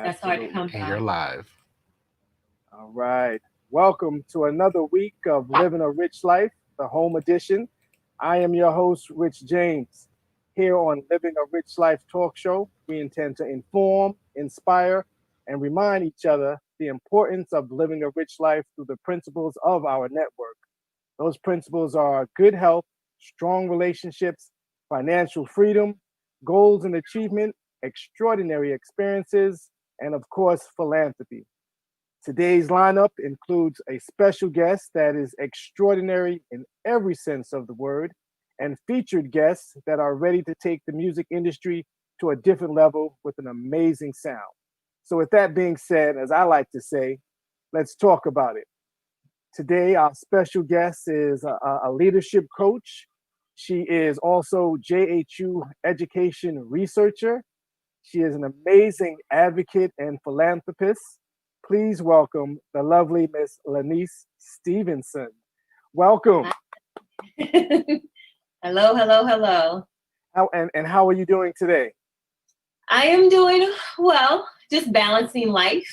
That's hard to Absolutely. come And you're by. live. All right. Welcome to another week of Living a Rich Life, the home edition. I am your host, Rich James. Here on Living a Rich Life talk show, we intend to inform, inspire, and remind each other the importance of living a rich life through the principles of our network. Those principles are good health, strong relationships, financial freedom, goals and achievement, extraordinary experiences, and of course, philanthropy. Today's lineup includes a special guest that is extraordinary in every sense of the word, and featured guests that are ready to take the music industry to a different level with an amazing sound. So, with that being said, as I like to say, let's talk about it. Today, our special guest is a leadership coach. She is also JHU education researcher. She is an amazing advocate and philanthropist. Please welcome the lovely Miss Lanise Stevenson. Welcome. Hello, hello, hello. And how are you doing today? I am doing well, just balancing life,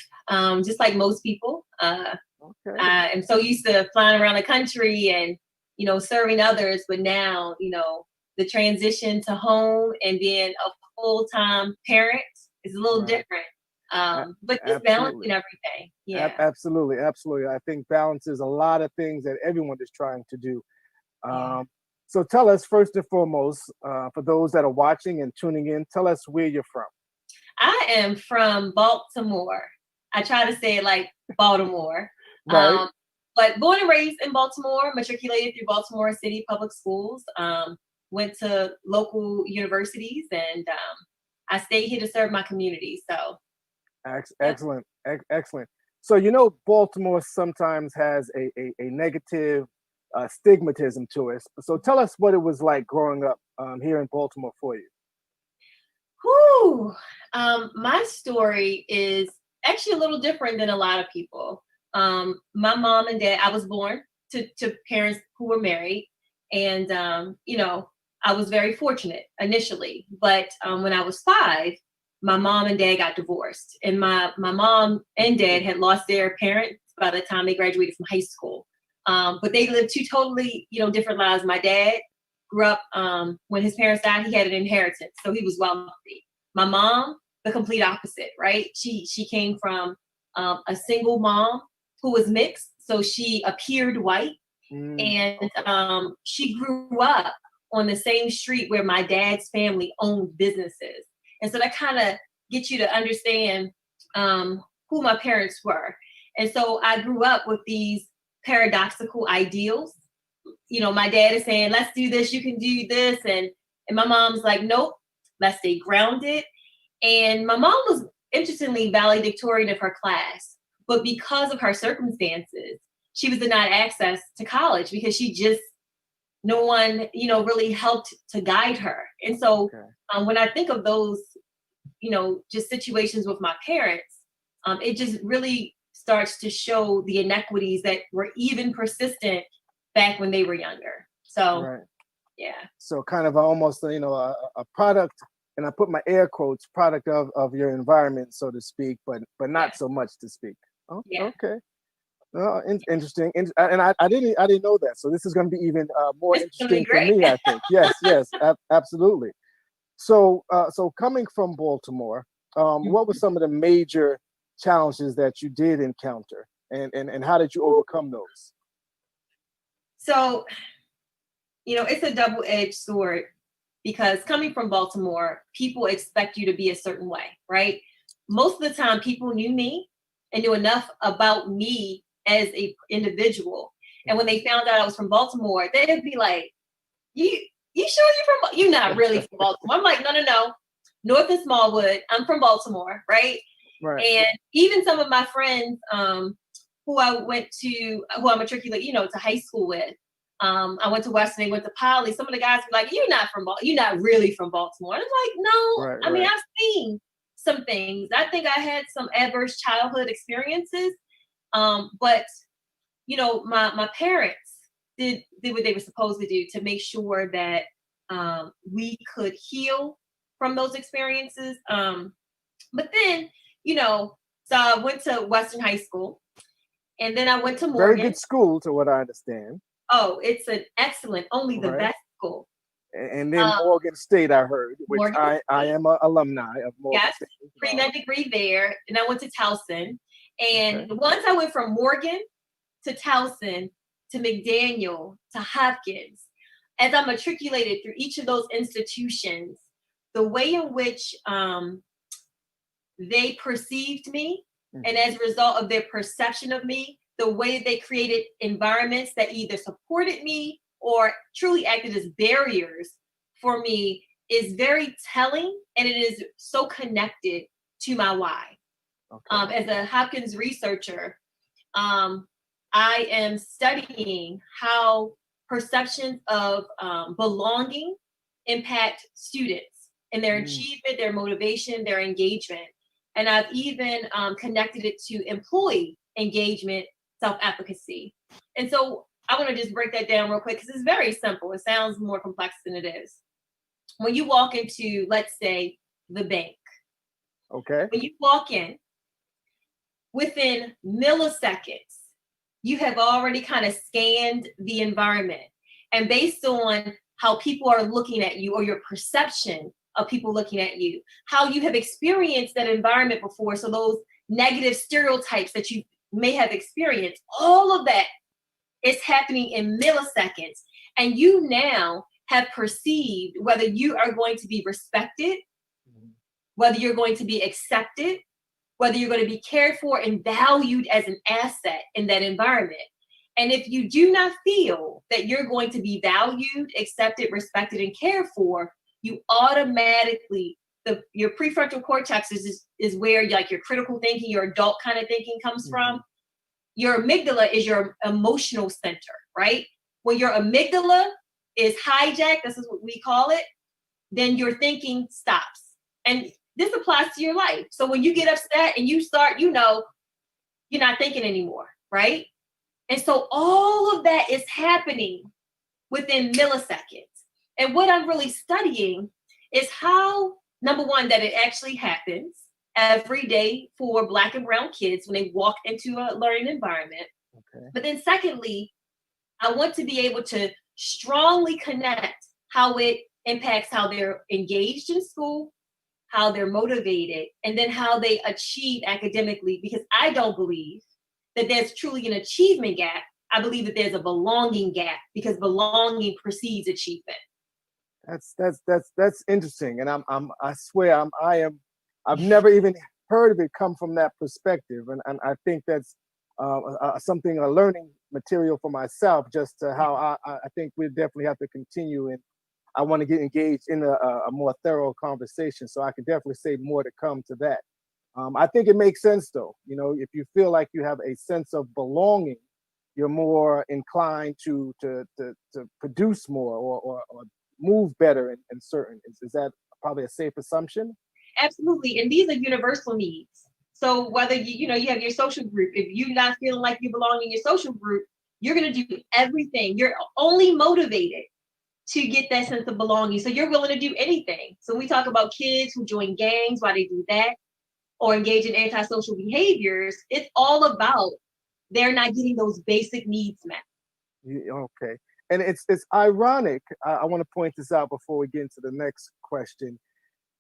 just like most people. Okay. I am so used to flying around the country and, serving others, but now, the transition to home and being a full-time parent is a little Right. different. A- But just absolutely. balancing everything. Yeah. Absolutely. Absolutely. I think balance is a lot of things that everyone is trying to do. Yeah. Um, so tell us first and foremost, for those that are watching and tuning in, tell us where you're from. I am from Baltimore. I try to say it like Baltimore. Right. Um, but born and raised in Baltimore, matriculated through Baltimore City Public Schools, went to local universities, and I stayed here to serve my community. So, yeah. Excellent. Excellent. So, you know, Baltimore sometimes has a negative stigmatism to it. So tell us what it was like growing up here in Baltimore for you. Whew. My story is actually a little different than a lot of people. My mom and dad, I was born to parents who were married. And, I was very fortunate initially. But when I was 5, my mom and dad got divorced. And my mom and dad had lost their parents by the time they graduated from high school. But they lived two totally, different lives. My dad grew up when his parents died, he had an inheritance. So he was wealthy. My mom, the complete opposite, right? She came from a single mom who was mixed, so she appeared white, and Okay. she grew up on the same street where my dad's family owned businesses, and so that kind of gets you to understand who my parents were. And so I grew up with these paradoxical ideals. My dad is saying, let's do this, you can do this. And my mom's like, nope, let's stay grounded. And my mom was interestingly valedictorian of her class, but because of her circumstances, she was denied access to college because no one, really helped to guide her. And so Okay. when I think of those, just situations with my parents, it just really starts to show the inequities that were even persistent back when they were younger. So, Right. yeah. So kind of almost, a product, and I put my air quotes, product of your environment, so to speak, but Yeah. not so much to speak. Oh, Yeah. okay. Interesting. And I didn't know that. So this is going to be even more It's going to be interesting for great. me, I think. Yes, yes, absolutely. So coming from Baltimore, what were some of the major challenges that you did encounter, and how did you overcome those? So, it's a double-edged sword because coming from Baltimore, people expect you to be a certain way, right? Most of the time, people knew me and knew enough about me as a individual. And when they found out I was from Baltimore, they'd be like, "You, you sure you're not really from Baltimore?" I'm like, no. North and Smallwood. I'm from Baltimore, right? Right. And even some of my friends, who I matriculated, to high school with. I went to Western, they went to Poly. Some of the guys were like, you're not really from Baltimore. And I'm like, no, Right. I mean, Right. I've seen some things. I think I had some adverse childhood experiences. But my parents did what they were supposed to do to make sure that we could heal from those experiences. But then, So I went to Western High School, and then I went to Very Morgan. good school, to what I understand. Oh, it's an excellent, only the Right. best school. And then Um, Morgan State, I heard, which Morgan I State, am an alumni of Morgan yes, State as well. pre-med degree there, and I went to Towson. And Okay. once I went from Morgan to Towson to McDaniel to Hopkins, as I matriculated through each of those institutions, the way in which they perceived me, and Mhm. as a result of their perception of me, the way they created environments that either supported me or truly acted as barriers for me is very telling, and it is so connected to my why. Okay. As a Hopkins researcher, um, I am studying how perceptions of belonging impact students and their Mm. achievement, their motivation, their engagement. And I've even connected it to employee engagement, self-efficacy. And so I want to just break that down real quick because it's very simple. It sounds more complex than it is. When you walk into, let's say, the bank, Okay. when you walk in, within milliseconds, you have already kind of scanned the environment. And based on how people are looking at you or your perception of people looking at you, how you have experienced that environment before, so those negative stereotypes that you may have experienced, all of that is happening in milliseconds. And you now have perceived whether you are going to be respected, Mhm. whether you're going to be accepted, whether you're going to be cared for and valued as an asset in that environment. And if you do not feel that you're going to be valued, accepted, respected, and cared for, you automatically, your prefrontal cortex is where like your critical thinking, your adult kind of thinking comes from. Mhm. Your amygdala is your emotional center, right? When your amygdala is hijacked, this is what we call it, then your thinking stops. And this applies to your life. So when you get upset and you start, you're not thinking anymore, right? And so all of that is happening within milliseconds. And what I'm really studying is how, number one, that it actually happens every day for Black and Brown kids when they walk into a learning environment. Okay. But then, secondly, I want to be able to strongly connect how it impacts how they're engaged in school, how they're motivated, and then how they achieve academically, because I don't believe that there's truly an achievement gap. I believe that there's a belonging gap because belonging precedes achievement. That's interesting, and I swear I've never even heard of it come from that perspective, and I think that's something, a learning material for myself, just to how I think we definitely have to continue, and I want to get engaged in a more thorough conversation, so I can definitely say more to come to that. I think it makes sense though. If you feel like you have a sense of belonging, you're more inclined to produce more, or move better in certain. Is that probably a safe assumption? Absolutely. And these are universal needs. So whether you have your social group, if you're not feeling like you belong in your social group, you're going to do everything. You're only motivated to get that sense of belonging. So you're willing to do anything. So when we talk about kids who join gangs, why they do that, or engage in antisocial behaviors, it's all about they're not getting those basic needs met. Okay. And it's ironic. I want to point this out before we get into the next question.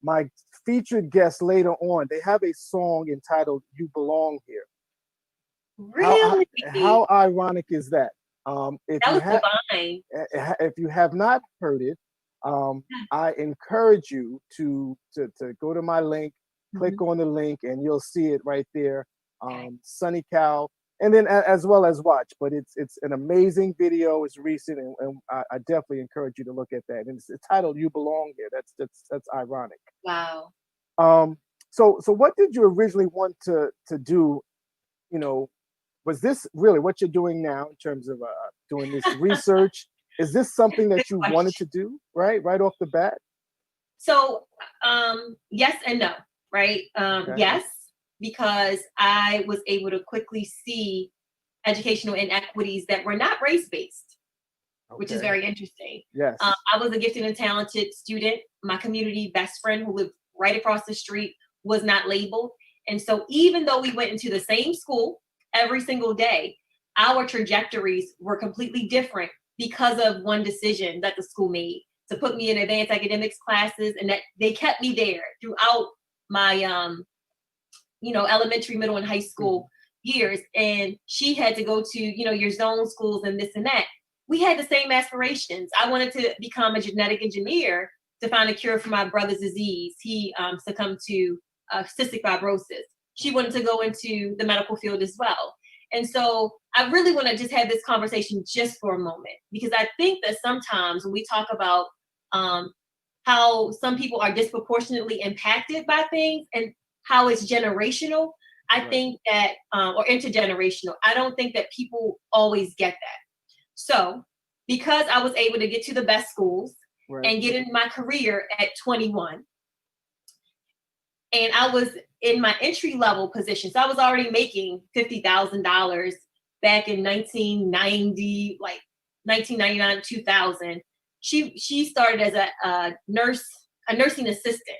My featured guest later on, they have a song entitled "You Belong Here." How Really? how ironic is that? If That you was have divine. if you have not heard it, I encourage you to go to my link, click Mhm. on the link, and you'll see it right there. Okay. Sunny Cow, and then as well as watch. But it's an amazing video. It's recent, and I definitely encourage you to look at that. And it's titled "You Belong Here." That's ironic. Wow. Um, so what did you originally want to do? You know, was this really what you're doing now in terms of doing this research? Is this something Good that you wanted question. to do right off the bat? So, yes and no, right? Okay. Yes, because I was able to quickly see educational inequities that were not race based, which is Okay. very interesting. Yes. I was a gifted and talented student. My community best friend, who lived right across the street, was not labeled. And so even though we went into the same school every single day, our trajectories were completely different because of one decision that the school made to put me in advanced academics classes, and that they kept me there throughout my elementary, middle, and high school years. And she had to go to, your zone schools and this and that. We had the same aspirations. I wanted to become a genetic engineer to find a cure for my brother's disease. He succumbed to cystic fibrosis. She wanted to go into the medical field as well. And so I really want to just have this conversation just for a moment, because I think that sometimes when we talk about how some people are disproportionately impacted by things and how it's generational, I think that, or intergenerational, I don't think that people always get that. So because I was able to get to the best schools and get in my career at 21, and I was in my entry level position. So I was already making $50,000 back in 1990, like 1999, 2000. She started as a nursing assistant.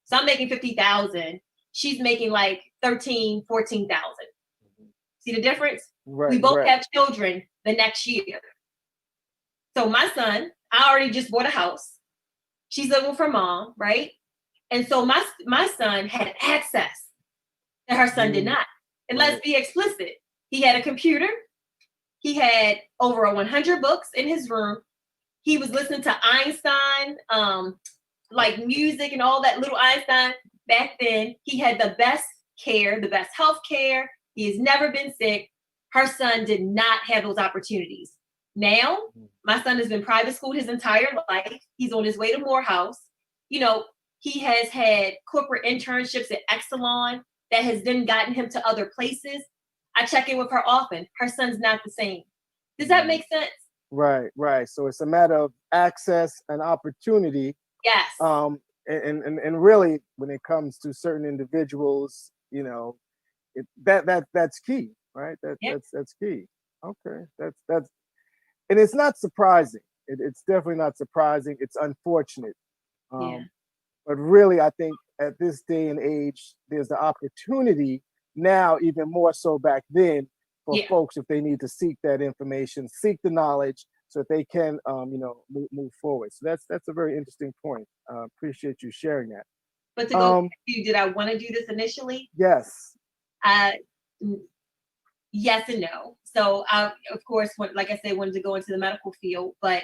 So I'm making 50,000. She's making like 13, 14,000. See the difference? We both have children the next year. So my son, I already just bought a house. She's living with her mom, right? And so my son had access that her son did not. And let's be explicit. He had a computer. He had over 100 books in his room. He was listening to Einstein, like music and all that little Einstein. Back then, he had the best care, the best health care. He has never been sick. Her son did not have those opportunities. Now, my son has been private schooled his entire life. He's on his way to Morehouse. He has had corporate internships at Exelon that has then gotten him to other places. I check in with her often. Her son's not the same. Does that make sense? Right. So it's a matter of access and opportunity. Yes. And really, when it comes to certain individuals, that's key, right? That's key. Okay, that's, and it's not surprising. It's definitely not surprising. It's unfortunate. But really, I think at this day and age, there's the opportunity now, even more so back then, for folks, if they need to seek that information, seek the knowledge, so that they can, move forward. So that's a very interesting point. Appreciate you sharing that. But to go back to, did I want to do this initially? Yes. Yes and no. So I, of course, like I said, wanted to go into the medical field, but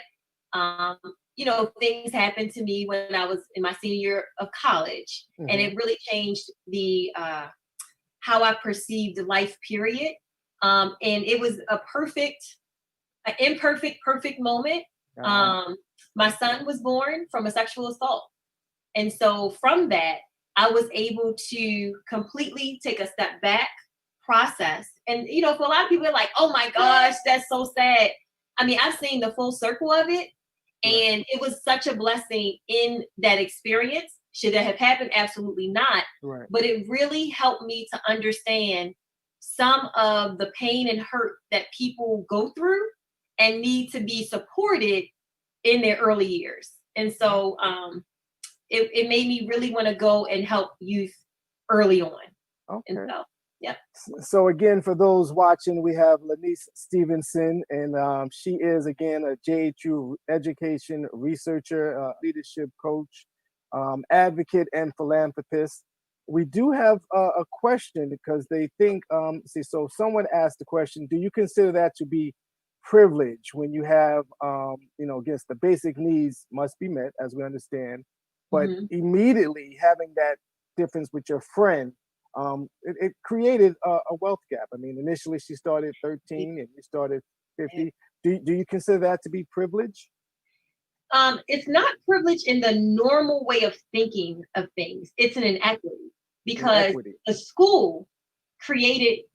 things happened to me when I was in my senior year of college, and it really changed the how I perceived life, period. And it was an imperfect, perfect moment. My son was born from a sexual assault. And so from that, I was able to completely take a step back, process. And, for a lot of people, they're like, oh my gosh, that's so sad. I mean, I've seen the full circle of it. And it was such a blessing in that experience. Should that have happened? Absolutely not. But it really helped me to understand some of the pain and hurt that people go through and need to be supported in their early years. And so it made me really want to go and help youth early on. Okay. And so, yeah. So again, for those watching, we have Lanise Stevenson, and she is, again, a JHU education researcher, leadership coach, advocate, and philanthropist. We do have a question, because they think, so someone asked the question, do you consider that to be privilege when you have, against the basic needs must be met, as we understand, but immediately having that difference with your friend, it created a wealth gap. I mean, initially she started 13 and you started 50. Do you consider that to be privilege? It's not privilege in the normal way of thinking of things. It's an inequity, because the school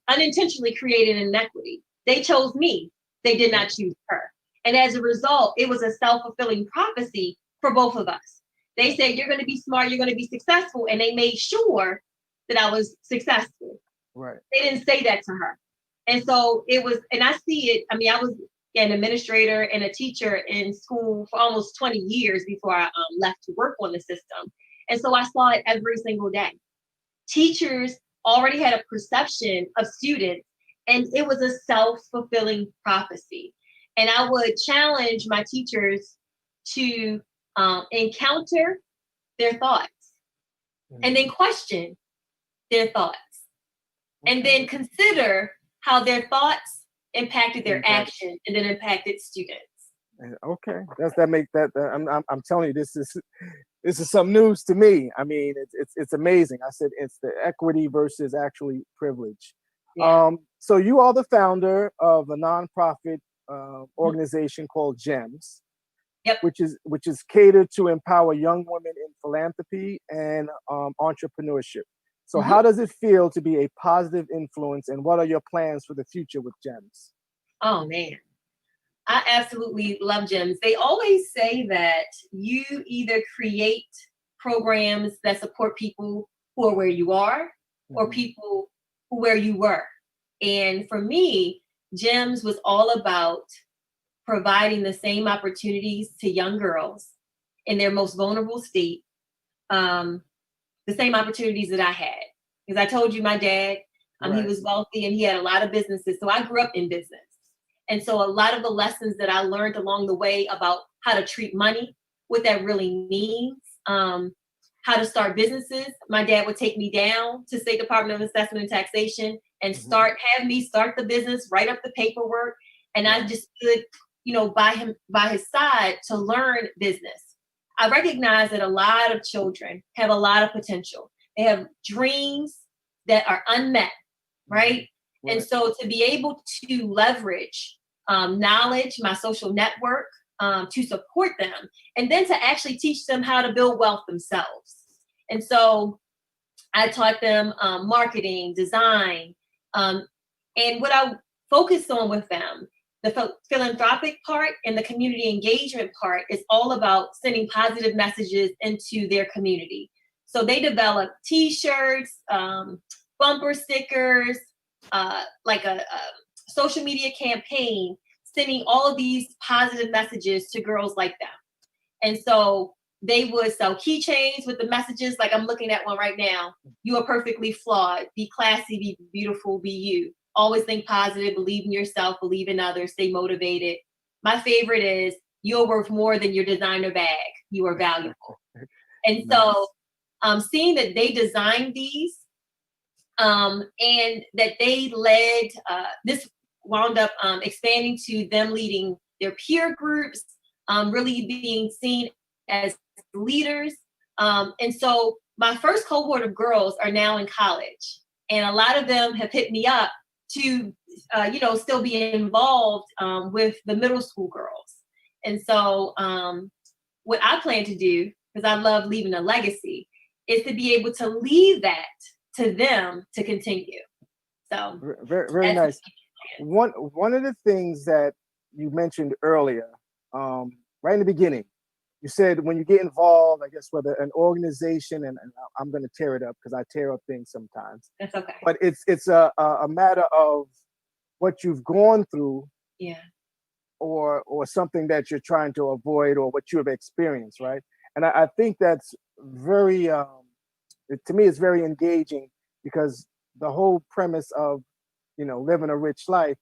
unintentionally created an inequity. They chose me. They did not choose her. And as a result, it was a self-fulfilling prophecy for both of us. They said, you're going to be smart, you're going to be successful. And they made sure that I was successful. Right. They didn't say that to her. And so it was, and I see it. I mean, I was an administrator and a teacher in school for almost 20 years before I left to work on the system. And so I saw it every single day. Teachers already had a perception of students, and it was a self-fulfilling prophecy. And I would challenge my teachers to encounter their thoughts and then question their thoughts and then consider how their thoughts impacted their actions and then impacted students. Okay, I'm telling you, this is some news to me. I mean, it's amazing. I said it's the equity versus actually privilege. Yeah. So you are the founder of a nonprofit organization called GEMS, Yep. which is catered to empower young women in philanthropy and entrepreneurship. So how does it feel to be a positive influence, and what are your plans for the future with GEMS? Oh man, I absolutely love GEMS. They always say that you either create programs that support people who are where you are or people who where you were. And for me, GEMS was all about providing the same opportunities to young girls in their most vulnerable state, the same opportunities that I had. Because I told you my dad, he was wealthy and he had a lot of businesses. So I grew up in business. And so a lot of the lessons that I learned along the way about how to treat money, what that really means, how to start businesses. My dad would take me down to State Department of Assessment and Taxation and have me start the business, write up the paperwork. And I just stood, by his side to learn business. I recognize that a lot of children have a lot of potential. They have dreams that are unmet, right? And so to be able to leverage knowledge, my social network, to support them, and then to actually teach them how to build wealth themselves. And so I taught them marketing, design, and what I focused on with them, the philanthropic part and the community engagement part is all about sending positive messages into their community. So they developed T-shirts, bumper stickers, like a social media campaign, sending all of these positive messages to girls like them. And so they would sell keychains with the messages, like I'm looking at one right now. You are perfectly flawed. Be classy, be beautiful, be you. Always think positive, believe in yourself, believe in others, stay motivated. My favorite is you're worth more than your designer bag. You are valuable. And so seeing that they designed these and that they led, this wound up expanding to them leading their peer groups, really being seen as leaders. And so my first cohort of girls are now in college, and a lot of them have hit me up to, still be involved with the middle school girls. And so what I plan to do, because I love leaving a legacy, is to be able to leave that to them to continue. So very, very nice. One of the things that you mentioned earlier, right in the beginning, you said when you get involved, I guess whether an organization, and I'm going to tear it up because I tear up things sometimes. That's okay. But it's a matter of what you've gone through, or something that you're trying to avoid, or what you have experienced, right? And I think that's very, to me, it's very engaging, because the whole premise of living a rich life,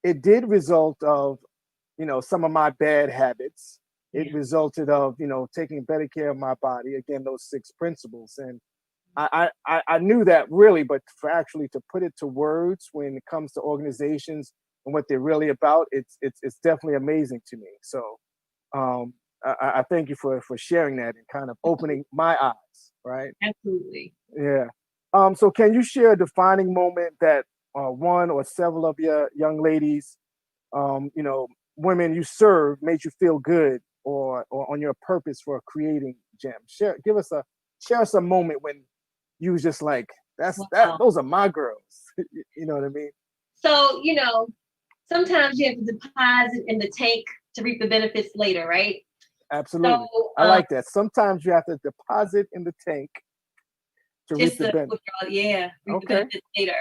it did result of some of my bad habits. It resulted of taking better care of my body. Again, those 6 principles, and I knew that really, but for actually to put it to words when it comes to organizations and what they're really about, it's definitely amazing to me. So I thank you for sharing that and kind of opening my eyes. Right? Absolutely. Yeah. So can you share a defining moment that one or several of your young ladies, women you serve, made you feel good, or on your purpose for creating GEMS? Share us a moment when you was just like, those are my girls. You know what I mean? So, sometimes you have to deposit in the tank to reap the benefits later, right? Absolutely. So, I like that. Sometimes you have to deposit in the tank to reap the benefits. Reap the benefits later.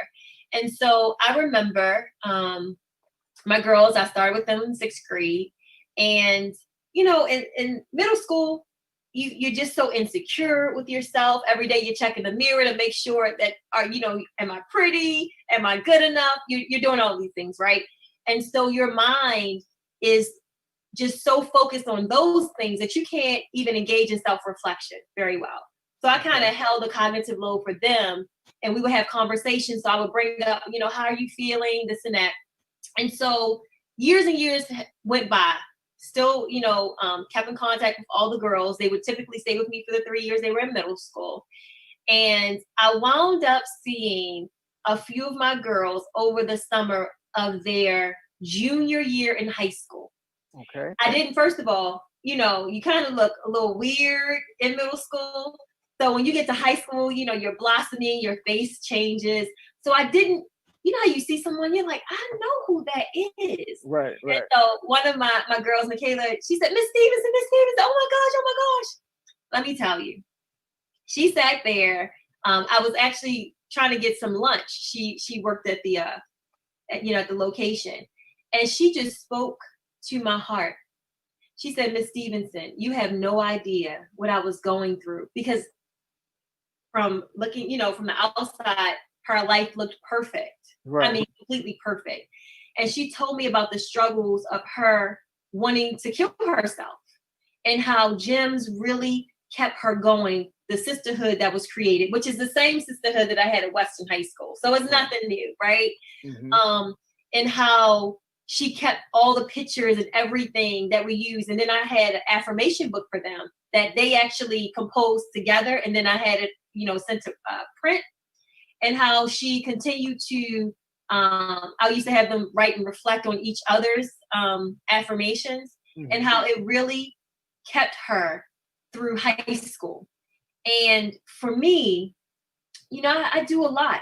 And so I remember my girls, I started with them in 6th grade. And, in middle school, you're just so insecure with yourself. Every day you check in the mirror to make sure that, am I pretty? Am I good enough? You're doing all these things, right? And so your mind is just so focused on those things that you can't even engage in self-reflection very well. So I kind of held a cognitive load for them, and we would have conversations. So I would bring up, how are you feeling? This and that. And so years and years went by. Still, kept in contact with all the girls. They would typically stay with me for the 3 years they were in middle school. And I wound up seeing a few of my girls over the summer of their junior year in high school. Okay. I didn't, first of all, you kind of look a little weird in middle school. So when you get to high school, you're blossoming, your face changes. So I didn't, how you see someone, you're like, I know who that is. Right. And so one of my girls, Michaela, she said, Miss Stevenson, oh my gosh. Let me tell you, she sat there. I was actually trying to get some lunch. She worked at the, at the location, and she just spoke to my heart. She said, Miss Stevenson, you have no idea what I was going through, because from looking, from the outside, her life looked perfect. Right. I mean, completely perfect. And she told me about the struggles of her wanting to kill herself, and how gyms really kept her going. The sisterhood that was created, which is the same sisterhood that I had at Western High School. So it's nothing new, right? Mm-hmm. And how she kept all the pictures and everything that we used. And then I had an affirmation book for them that they actually composed together. And then I had it, sent to print. And how she continued to, I used to have them write and reflect on each other's affirmations, Mm-hmm. and how it really kept her through high school. And for me, I do a lot.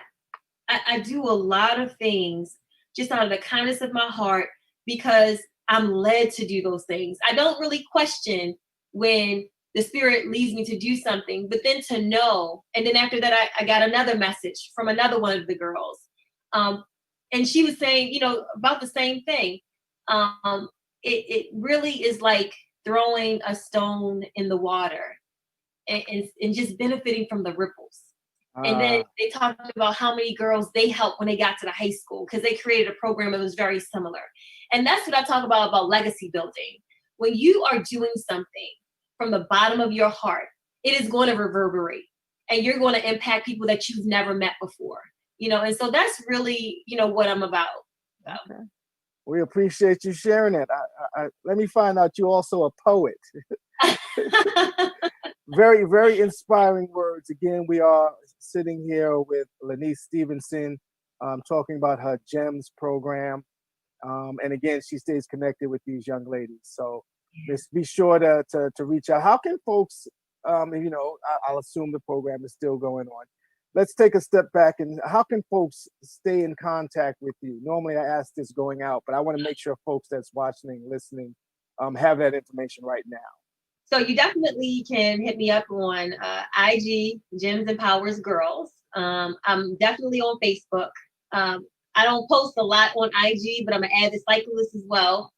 I do a lot of things just out of the kindness of my heart, because I'm led to do those things. I don't really question when the spirit leads me to do something, but then to know. And then after that, I got another message from another one of the girls. And she was saying, about the same thing. It really is like throwing a stone in the water, and just benefiting from the ripples. And then they talked about how many girls they helped when they got to the high school, because they created a program that was very similar. And that's what I talk about legacy building. When you are doing something from the bottom of your heart, it is going to reverberate, and you're going to impact people that you've never met before. And so that's really, what I'm about. So. Okay. We appreciate you sharing that. Let me find out you're also a poet. Very, very inspiring words. Again, we are sitting here with Lanise Stevenson, talking about her GEMS program. And again, she stays connected with these young ladies. So just be sure to reach out. How can folks, I'll assume the program is still going on. Let's take a step back, and how can folks stay in contact with you? Normally I ask this going out, but I want to make sure folks that's watching and listening have that information right now. So you definitely can hit me up on IG, Gems Empowers Girls. I'm definitely on Facebook. I don't post a lot on IG, but I'm an avid cyclist as well.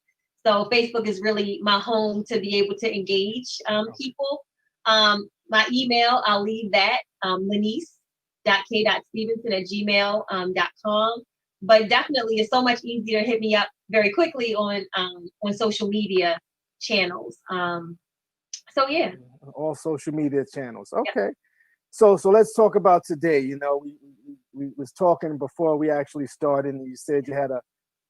So Facebook is really my home to be able to engage people. My email, I'll leave that, Lanise.k.stevenson@gmail.com. But definitely it's so much easier to hit me up very quickly on social media channels. So yeah. All social media channels. Okay. Yeah. So let's talk about today. We was talking before we actually started, and you said you had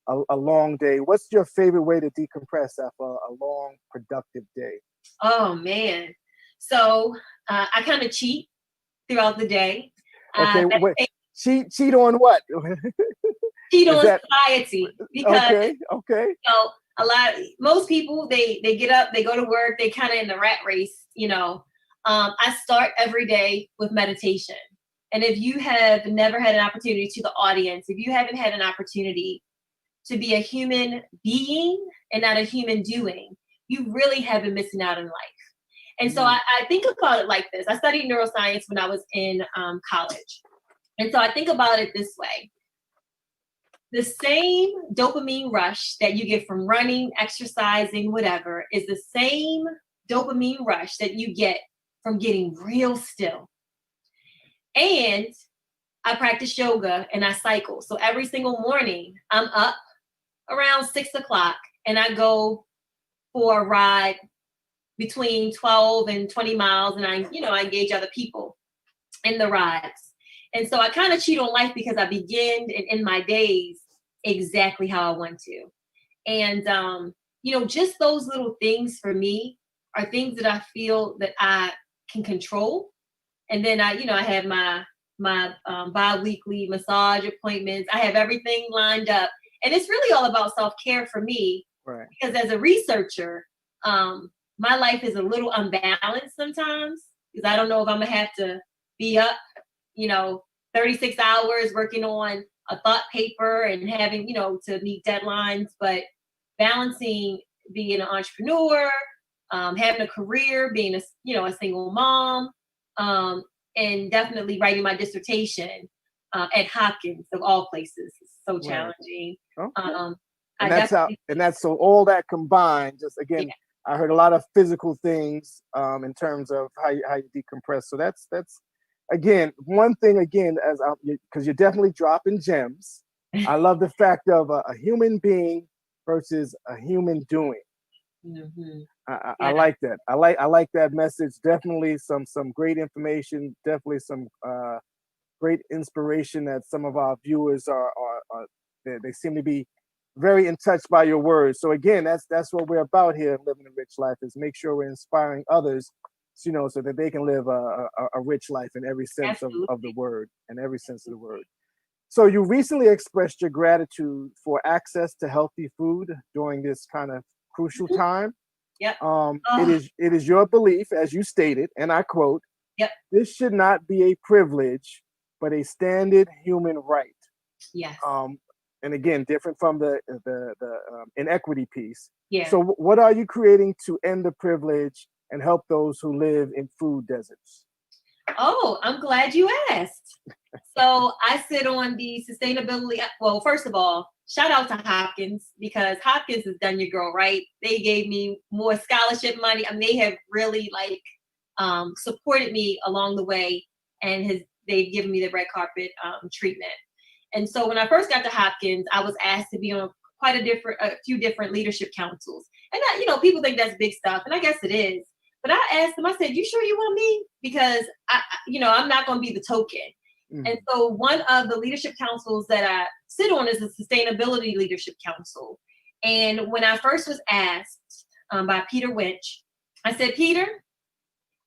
a long day. What's your favorite way to decompress after a long, productive day? Oh man. So I kind of cheat throughout the day. Okay, wait. Cheat on what? Cheat on society, because okay. Most people they get up, they go to work, they kind of in the rat race. I start every day with meditation. And if you have never had an opportunity, to the audience, if you haven't had an opportunity to be a human being and not a human doing, you really have been missing out in life. And so I think about it like this. I studied neuroscience when I was in college. And so I think about it this way. The same dopamine rush that you get from running, exercising, whatever, is the same dopamine rush that you get from getting real still. And I practice yoga and I cycle. So every single morning I'm up around 6 o'clock and I go for a ride between 12 and 20 miles. And I engage other people in the rides. And so I kind of cheat on life because I begin and end my days exactly how I want to. And, just those little things for me are things that I feel that I can control. And then I have my bi-weekly massage appointments. I have everything lined up. And it's really all about self-care for me. Right. Because as a researcher, my life is a little unbalanced sometimes because I don't know if I'm going to have to be up, 36 hours working on a thought paper and having, to meet deadlines, but balancing being an entrepreneur, having a career, being a single mom, and definitely writing my dissertation at Hopkins of all places. It's so challenging. Okay. And that's so all that combined, just again, yeah. I heard a lot of physical things in terms of how you decompress. So that's again, one thing again, because you're definitely dropping gems. I love the fact of a human being versus a human doing. Mm-hmm. I like that. I like that message. Definitely some great information. Definitely some great inspiration that some of our viewers are they seem to be very in touch by your words. So again, that's what we're about here, Living a Rich Life, is make sure we're inspiring others, so that they can live a rich life in every sense of the word, in every sense of the word. So you recently expressed your gratitude for access to healthy food during this kind of crucial time. Yep. It is your belief, as you stated, and I quote, "Yep, this should not be a privilege, but a standard human right." Yes. And again, different from the inequity piece. Yeah. So what are you creating to end the privilege and help those who live in food deserts? Oh, I'm glad you asked. So I sit on the sustainability. Well, first of all, shout out to Hopkins, because Hopkins has done your girl right. They gave me more scholarship money. I mean, they have really supported me along the way, and they've given me the red carpet treatment. And so when I first got to Hopkins, I was asked to be on a few different leadership councils. And people think that's big stuff, and I guess it is. But I asked them, I said, "You sure you want me? Because I'm not going to be the token." Mm-hmm. And so one of the leadership councils that I sit on is the Sustainability Leadership Council. And when I first was asked by Peter Winch, I said, "Peter,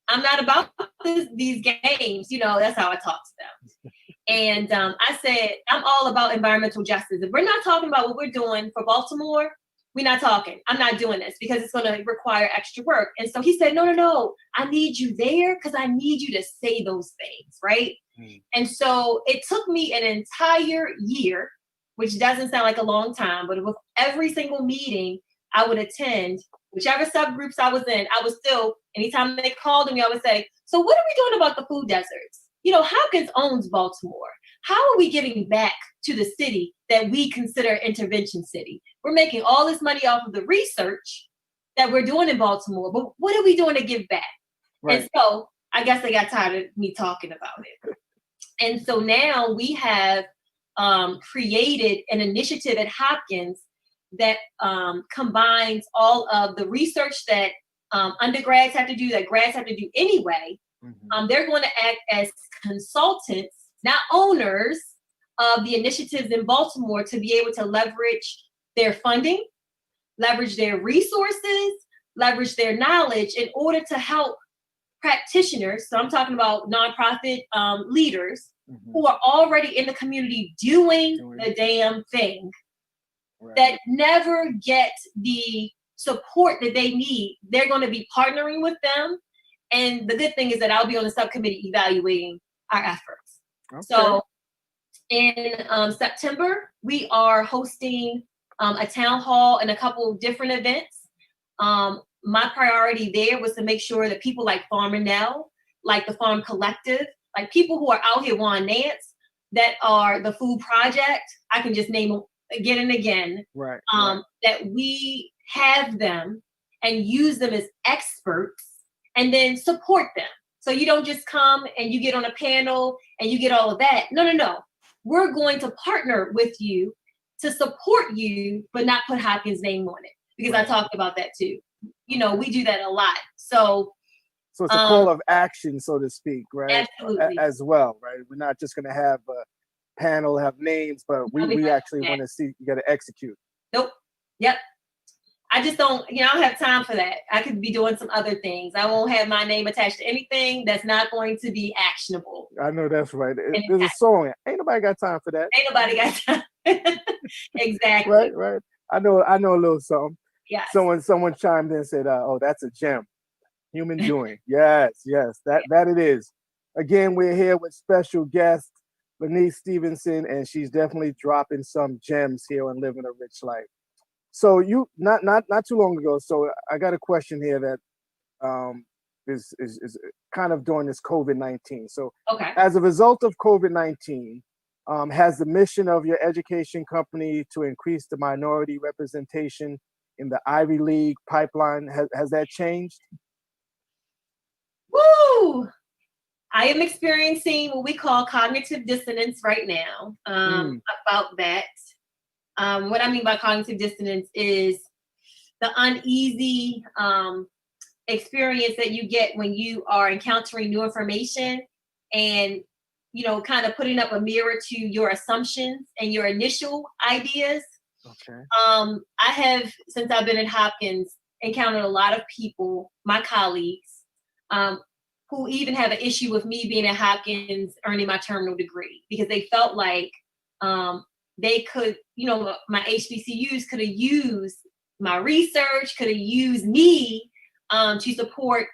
I'm not about these games." That's how I talk to them. And I said, "I'm all about environmental justice. If we're not talking about what we're doing for Baltimore, we're not talking. I'm not doing this because it's going to require extra work." And so he said, no, I need you there because I need you to say those things, right? Mm. And so it took me an entire year, which doesn't sound like a long time, but with every single meeting I would attend, whichever subgroups I was in, I was still, anytime they called me, I would say, "So what are we doing about the food deserts? Hopkins owns Baltimore. How are we giving back to the city that we consider intervention city? We're making all this money off of the research that we're doing in Baltimore, but what are we doing to give back?" Right. And so I guess they got tired of me talking about it. And so now we have created an initiative at Hopkins that combines all of the research that undergrads have to do, that grads have to do anyway. Mm-hmm. They're going to act as consultants, not owners, of the initiatives in Baltimore to be able to leverage their funding, leverage their resources, leverage their knowledge in order to help practitioners. So I'm talking about nonprofit leaders, mm-hmm. who are already in the community doing the damn thing, right. that never get the support that they need. They're going to be partnering with them. And the good thing is that I'll be on the subcommittee evaluating our efforts. Okay. So in September, we are hosting a town hall and a couple of different events. My priority there was to make sure that people like Farmer Nell, like the Farm Collective, like people who are out here wanting Nance, that are the Food Project, I can just name them again and again, right. That we have them and use them as experts and then support them. So you don't just come and you get on a panel and you get all of that. No. We're going to partner with you to support you, but not put Hopkins' name on it, because I talked about that too. We do that a lot. So it's a call of action, so to speak, right? Absolutely. As well, right? We're not just going to have a panel, have names, but we actually want to see, you got to execute. Nope. Yep. I just don't, I don't have time for that. I could be doing some other things. I won't have my name attached to anything that's not going to be actionable. I know that's right. There's a song. Ain't nobody got time for that. Ain't nobody got time. Exactly. Right. I know a little something. Yes. Someone chimed in and said, "Oh, that's a gem, human doing." Yes, that it is. Again, we're here with special guest Lanise Stevenson, and she's definitely dropping some gems here on Living a Rich Life. So you not too long ago. So I got a question here that is kind of during this COVID-19. So as a result of COVID-19, has the mission of your education company to increase the minority representation in the Ivy League pipeline, has that changed? Woo! I am experiencing what we call cognitive dissonance right now about that. What I mean by cognitive dissonance is the uneasy experience that you get when you are encountering new information and, kind of putting up a mirror to your assumptions and your initial ideas. Okay. I have, since I've been at Hopkins, encountered a lot of people, my colleagues, who even have an issue with me being at Hopkins earning my terminal degree, because they felt like they could, my HBCUs could have used my research, could have used me to support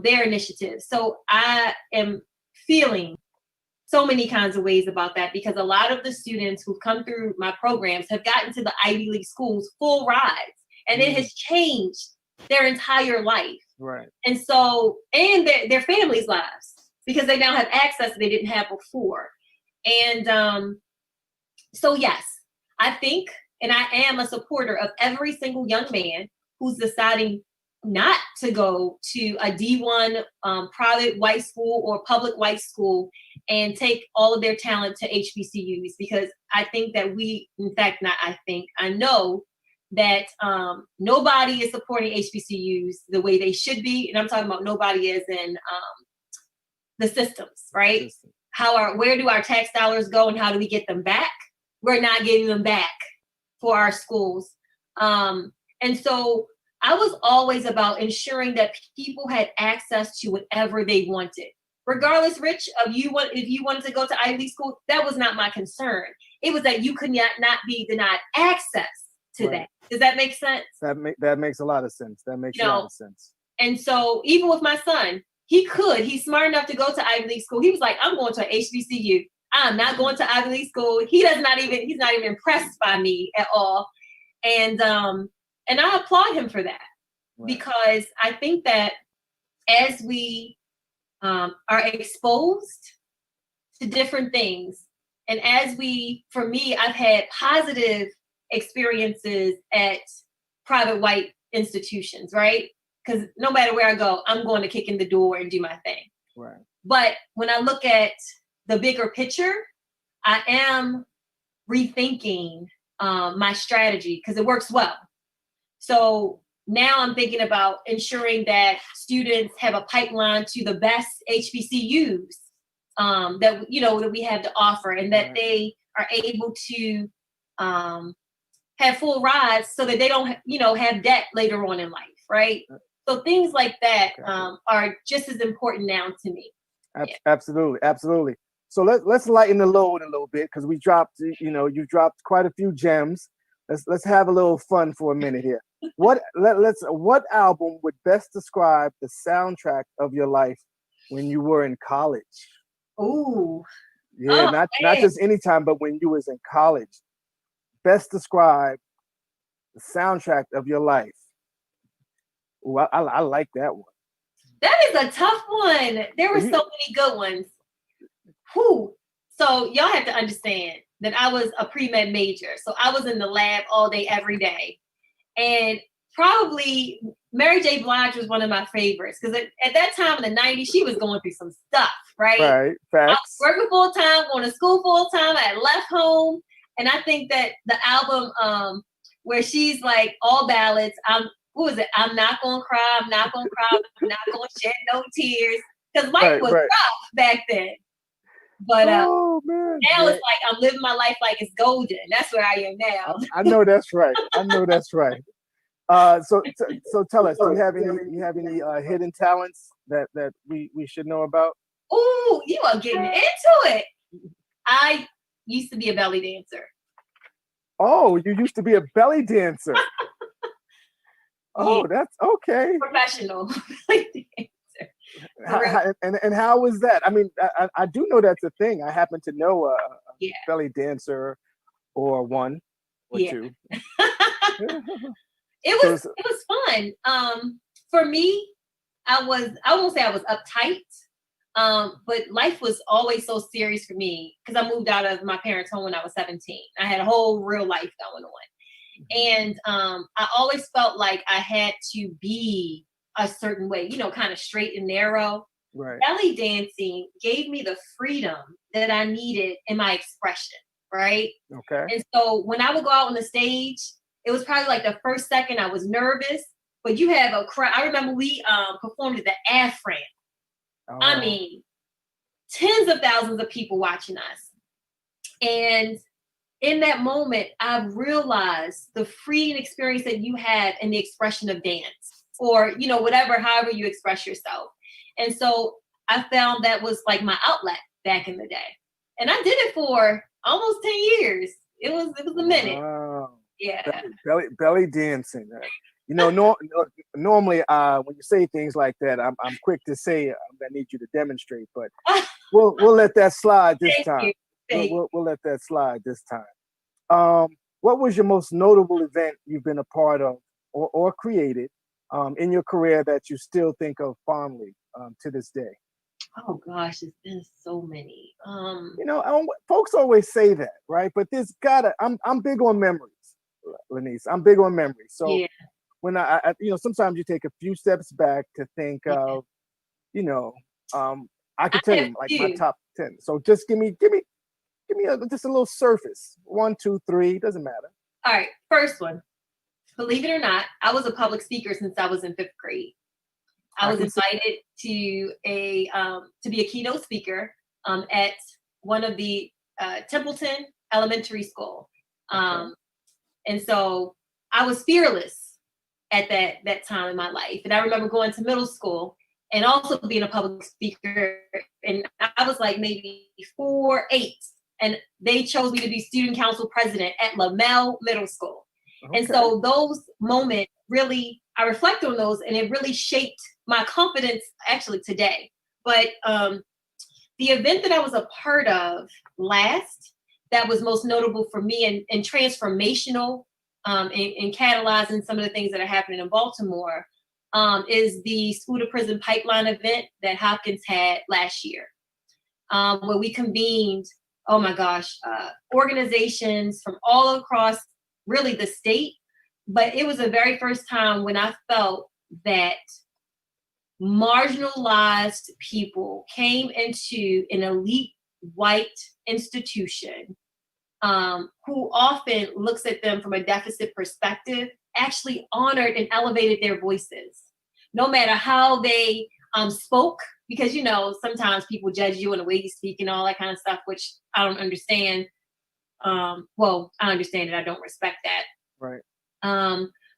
their initiatives. So I am feeling so many kinds of ways about that, because a lot of the students who've come through my programs have gotten to the Ivy League schools full rides, and it has changed their entire life. Right. And so, and their families' lives, because they now have access they didn't have before. And so yes, I think, and I am a supporter of every single young man who's deciding not to go to a D1 private white school or public white school and take all of their talent to HBCUs, because I think that I know that nobody is supporting HBCUs the way they should be. And I'm talking about nobody as in the systems, right? Where do our tax dollars go and how do we get them back? We're not getting them back for our schools. And so I was always about ensuring that people had access to whatever they wanted. Regardless, Rich, if you wanted to go to Ivy League school, that was not my concern. It was that you could not be denied access to that. Does that make sense? That makes a lot of sense. That makes a lot of sense. And so even with my son, he's smart enough to go to Ivy League school. He was like, I'm going to an HBCU. I'm not going to Ivy League school. He's not even impressed by me at all. And I applaud him for that, because I think that as we are exposed to different things, and for me, I've had positive experiences at private white institutions, right? Because no matter where I go, I'm going to kick in the door and do my thing. Right. But when I look at the bigger picture, I am rethinking my strategy, because it works well. So now I'm thinking about ensuring that students have a pipeline to the best HBCUs that we have to offer, and that they are able to have full rides, so that they don't have debt later on in life, right? So things like that are just as important now to me. Absolutely. So let's lighten the load a little bit, because we dropped, you dropped quite a few gems. Let's have a little fun for a minute here. What album would best describe the soundtrack of your life when you were in college? Ooh. Yeah, not just any time, but when you was in college. Best describe the soundtrack of your life. Ooh, I like that one. That is a tough one. There were so many good ones. Whew. So y'all have to understand that I was a pre-med major. So I was in the lab all day, every day. And probably Mary J. Blige was one of my favorites because at that time in the 90s, she was going through some stuff, right? Right. I was Facts. working full time, going to school full time. I had left home. And I think that the album where she's like all ballads, who is it? I'm not gonna cry, I'm not gonna cry, I'm not gonna shed no tears. Because life was rough back then. But oh man. now it's like I'm living my life like it's golden. That's where I am now. I know that's right. I know that's right. So tell us, do you have any hidden talents that we should know about? Ooh, you are getting into it. I used to be a belly dancer. Oh, you used to be a belly dancer. Oh, that's okay. Professional belly dancer. And how was that? I mean, I do know that's a thing. I happen to know a belly dancer or one or two. It was fun. For me, I won't say I was uptight, but life was always so serious for me because I moved out of my parents' home when I was 17. I had a whole real life going on. And I always felt like I had to be a certain way, kind of straight and narrow. Right. Belly dancing gave me the freedom that I needed in my expression, right? Okay. And so when I would go out on the stage, it was probably like the first second I was nervous, but you have a crowd. I remember we performed at the Afram. Oh. I mean, tens of thousands of people watching us. And in that moment, I realized the freeing experience that you had in the expression of dance or, whatever, however you express yourself. And so I found that was like my outlet back in the day. And I did it for almost 10 years. It was a minute. Wow. Yeah. Belly dancing. Normally when you say things like that, I'm quick to say I'm gonna need you to demonstrate, but we'll let that slide this time. We'll let that slide this time. What was your most notable event you've been a part of or created in your career that you still think of fondly to this day? Oh gosh, it's been so many. Folks always say that, right? But there's I'm big on memories, Lanise. I'm big on memories. So when I sometimes you take a few steps back to think of, I could tell you like my top 10. So just give me just a little surface. 1, 2, 3, doesn't matter. All right, first one. Believe it or not, I was a public speaker since I was in 5th grade. I was invited to be a keynote speaker at one of the Templeton Elementary School, and so I was fearless at that time in my life. And I remember going to middle school and also being a public speaker, and I was like maybe 4'8", and they chose me to be student council president at Lamel Middle School. Okay. And so those moments really, I reflect on those, and it really shaped my confidence actually today. But the event that I was a part of last, that was most notable for me and transformational in catalyzing some of the things that are happening in Baltimore is the School to Prison Pipeline event that Hopkins had last year, where we convened, organizations from all across really the state. But it was the very first time when I felt that marginalized people came into an elite white institution who often looks at them from a deficit perspective, actually honored and elevated their voices, no matter how they spoke, because sometimes people judge you in the way you speak and all that kind of stuff, which I don't understand. I understand it. I don't respect that. Right.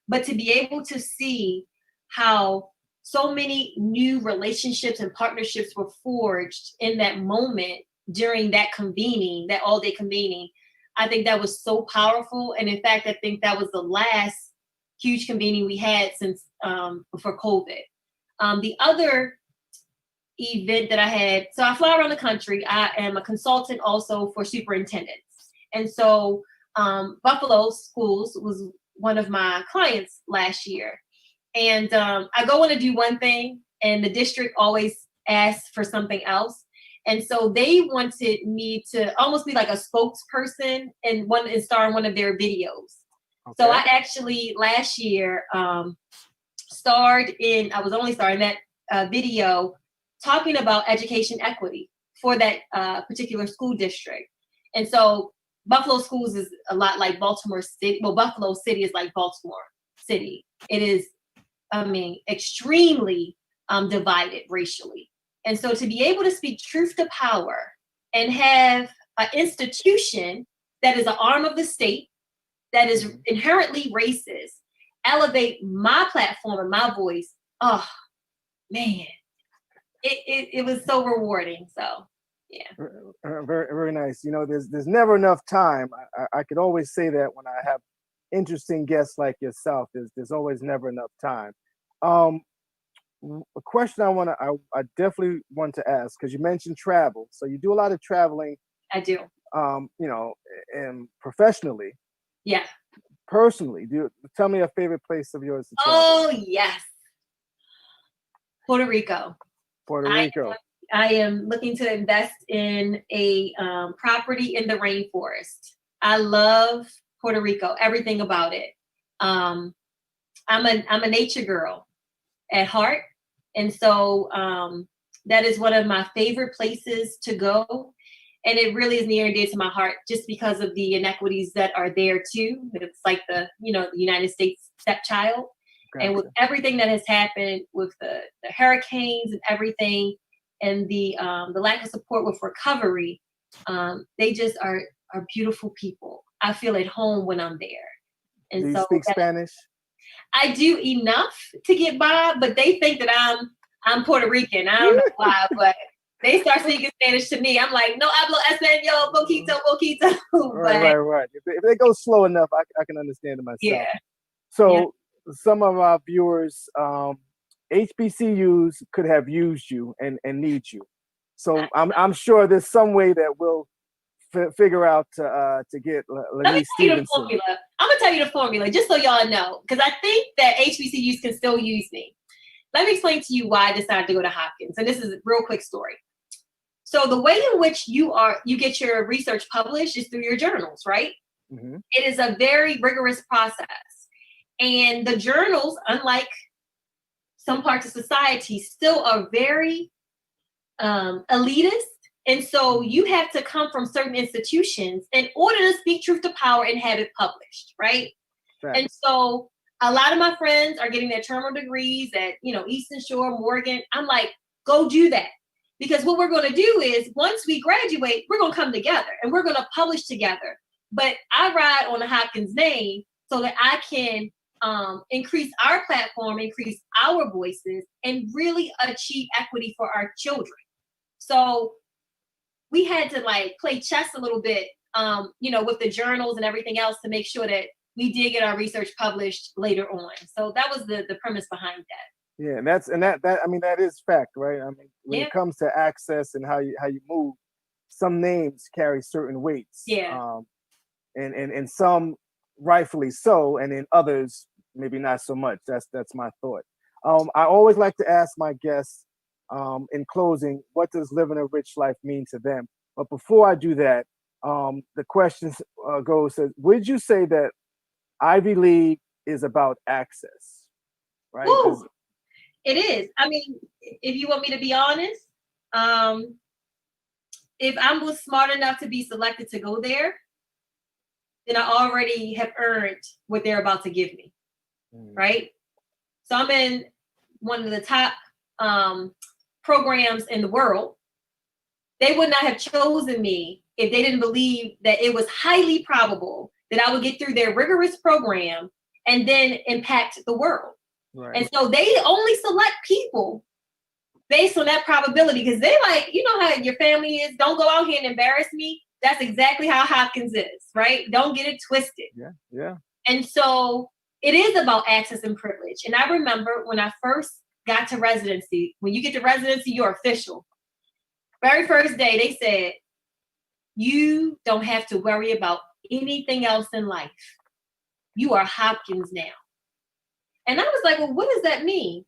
But to be able to see how so many new relationships and partnerships were forged in that moment during that convening, that all-day convening, I think that was so powerful. And in fact, I think that was the last huge convening we had since before COVID. The other event that I had, so I fly around the country. I am a consultant also for superintendents. And so Buffalo Schools was one of my clients last year. And I go in to do one thing, and the district always asks for something else. And so they wanted me to almost be like a spokesperson and star in one of their videos. Okay. So I actually last year I was only starred in that video talking about education equity for that particular school district. And so Buffalo Schools is a lot like Baltimore City. Well, Buffalo City is like Baltimore City. It is, extremely divided racially. And so to be able to speak truth to power and have an institution that is an arm of the state that is inherently racist elevate my platform and my voice, oh man, it was so rewarding. So yeah. Very, very nice. There's never enough time. I could always say that when I have interesting guests like yourself. There's always never enough time. A question I definitely want to ask, because you mentioned travel. So you do a lot of traveling. I do. And professionally. Yeah. Personally, tell me a favorite place of yours to travel. Oh yes, Puerto Rico. Puerto Rico. I am looking to invest in a property in the rainforest. I love Puerto Rico, everything about it. I'm a nature girl at heart, and so that is one of my favorite places to go. And it really is near and dear to my heart just because of the inequities that are there too. It's like the United States stepchild. Gotcha. And with everything that has happened with the hurricanes and everything, and the lack of support with recovery, they just are beautiful people. I feel at home when I'm there. And do you speak Spanish? I do enough to get by, but they think that I'm Puerto Rican. I don't know why, but they start speaking Spanish to me. I'm like, no hablo español, poquito, poquito. Right. If they go slow enough, I can understand it myself. Yeah. So some of our viewers, HBCUs could have used you and need you. So I'm sure there's some way that we'll figure out to get Lanise Stevenson. I'm gonna tell you the formula just so y'all know, because I think that HBCUs can still use me. Let me explain to you why I decided to go to Hopkins. And this is a real quick story. So the way in which you get your research published is through your journals, right? Mm-hmm. It is a very rigorous process. And the journals, unlike some parts of society, still are very elitist. And so you have to come from certain institutions in order to speak truth to power and have it published, right? And so a lot of my friends are getting their terminal degrees at, Eastern Shore, Morgan. I'm like, go do that. Because what we're going to do is once we graduate, we're going to come together and we're going to publish together. But I ride on the Hopkins name so that I can increase our platform, increase our voices, and really achieve equity for our children. So we had to play chess a little bit, with the journals and everything else to make sure that we did get our research published later on. So that was the premise behind that. Yeah, and that is fact, right? I mean, when it comes to access and how you move, some names carry certain weights. Yeah. And some rightfully so, and in others maybe not so much. That's my thought. I always like to ask my guests, in closing, what does living a rich life mean to them? But before I do that, the question goes: would you say that Ivy League is about access? Right. Ooh, it is. I mean, if you want me to be honest, if I was smart enough to be selected to go there, then I already have earned what they're about to give me. Right. So I'm in one of the top programs in the world. They would not have chosen me if they didn't believe that it was highly probable that I would get through their rigorous program and then impact the world. Right. And so they only select people based on that probability, because they how your family is, don't go out here and embarrass me. That's exactly how Hopkins is, right? Don't get it twisted. Yeah. And so it is about access and privilege. And I remember when I first got to residency, when you get to residency, you're official. Very first day, they said, you don't have to worry about anything else in life. You are Hopkins now. And I was like, well, what does that mean?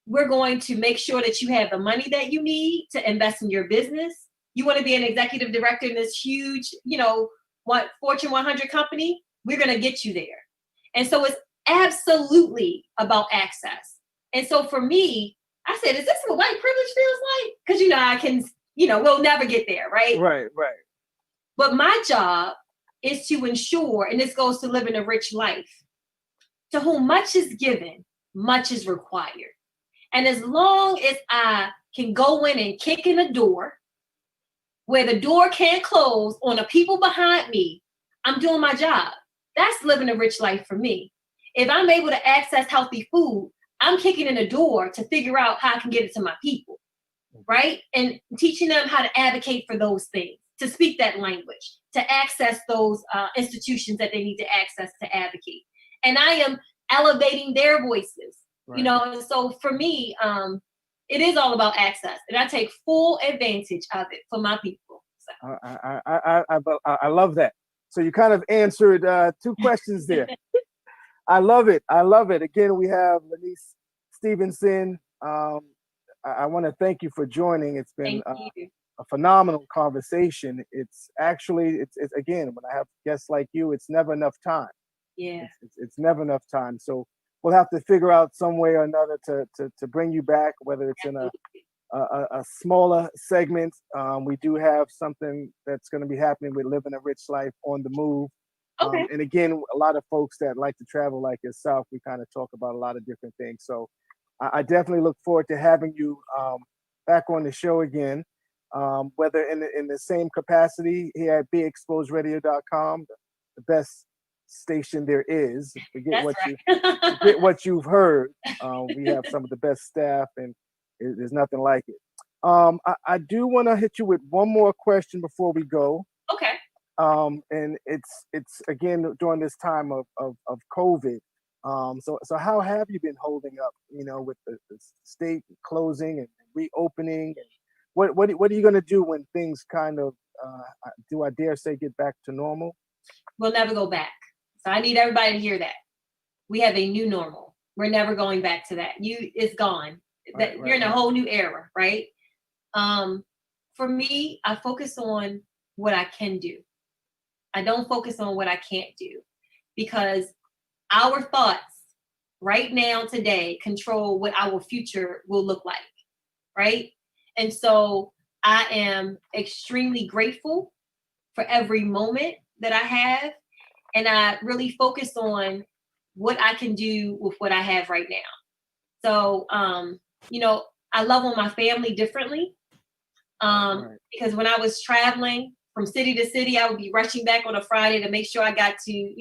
We're going to make sure that you have the money that you need to invest in your business. You want to be an executive director in this huge, Fortune 100 company? We're going to get you there. And so it's absolutely about access. And so for me, I said, is this what white privilege feels like? Because, I can, we'll never get there, right? Right, right. But my job is to ensure, and this goes to living a rich life, to whom much is given, much is required. And as long as I can go in and kick in a door where the door can't close on the people behind me, I'm doing my job. That's living a rich life for me. If I'm able to access healthy food, I'm kicking in a door to figure out how I can get it to my people, right? And teaching them how to advocate for those things, to speak that language, to access those institutions that they need to access to advocate. And I am elevating their voices, Right. And so for me, it is all about access, and I take full advantage of it for my people. So. I love that. So you kind of answered two questions there. I love it. I love it. Again, we have Lanise Stevenson. I want to thank you for joining. It's been a phenomenal conversation. It's actually, it's again, when I have guests like you, it's never enough time. Yeah. It's never enough time. So we'll have to figure out some way or another to bring you back, whether it's in a smaller segment. We do have something that's going to be happening with Living a Rich Life on the Move. Okay. And again, a lot of folks that like to travel like yourself, we kind of talk about a lot of different things. So I definitely look forward to having you back on the show again, whether in the same capacity here at beexposedradio.com, the best station there is. Forget what you've heard. We have some of the best staff, and there's nothing like it. I do want to hit you with one more question before we go. Okay. And it's again during this time of COVID. So how have you been holding up? With the state closing and reopening. What are you going to do when things kind of do I dare say get back to normal? We'll never go back. So I need everybody to hear that. We have a new normal. We're never going back to that. It's gone. Right, you're in a whole new era, right? For me, I focus on what I can do. I don't focus on what I can't do, because our thoughts right now, today, control what our future will look like, right? And so I am extremely grateful for every moment that I have, and I really focus on what I can do with what I have right now. So, I love on my family differently, because when I was traveling from city to city, I would be rushing back on a Friday to make sure I got to,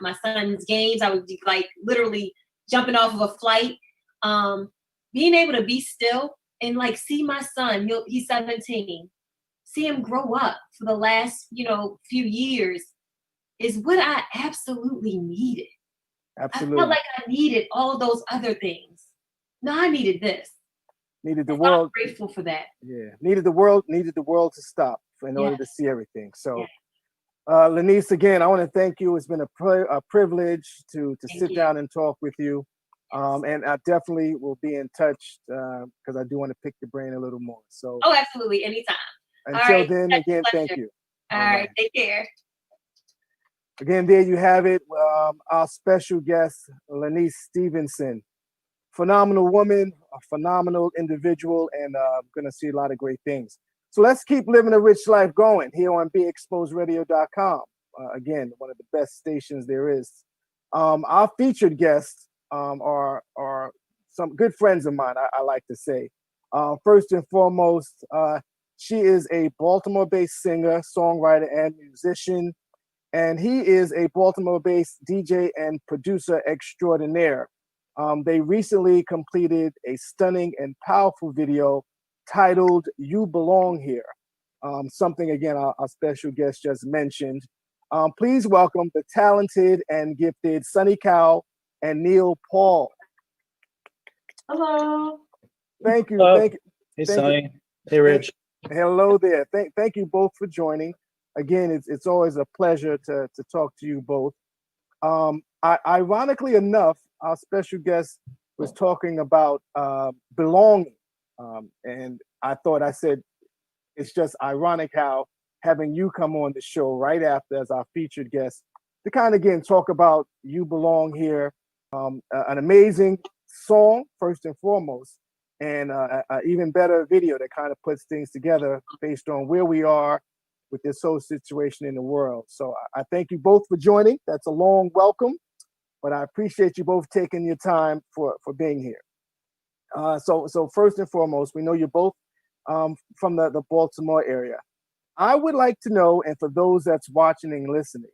my son's games. I would be like literally jumping off of a flight. Being able to be still and like see my son, he's 17, see him grow up for the last, few years is what I absolutely needed. Absolutely. I felt like I needed all those other things. No, I needed this. Needed the world. I'm grateful for that. Yeah, needed the world to stop in order to see everything. So, Lanise, again, I want to thank you. It's been a privilege to sit down and talk with you. And I definitely will be in touch because I do want to pick your brain a little more. So, absolutely, anytime. Until then, again, thank you. All right, take care. Again, there you have it. Our special guest, Lanise Stevenson. Phenomenal woman, a phenomenal individual, and going to see a lot of great things. So let's keep living a rich life going here on beexposedradio.com. Again, one of the best stations there is. Our featured guests are some good friends of mine, I like to say. First and foremost, she is a Baltimore-based singer, songwriter, and musician. And he is a Baltimore-based DJ and producer extraordinaire. They recently completed a stunning and powerful video titled "You Belong Here," something, again, our special guest just mentioned. Please welcome the talented and gifted Sonny Cowell and Neil Paul. Hello. Thank you. Hello. Thank you. Hey, Sonny. Hey, Rich. Hello there. Thank you both for joining. Again, it's always a pleasure to talk to you both. Ironically enough, our special guest was talking about belonging. And I said, it's just ironic how having you come on the show right after as our featured guest to kind of, again, talk about You Belong Here. an amazing song first and foremost, and a even better video that kind of puts things together based on where we are with this whole situation in the world. So I thank you both for joining. That's a long welcome, but I appreciate you both taking your time for being here. So first and foremost, we know you're both from the Baltimore area. I would like to know, and for those that's watching and listening,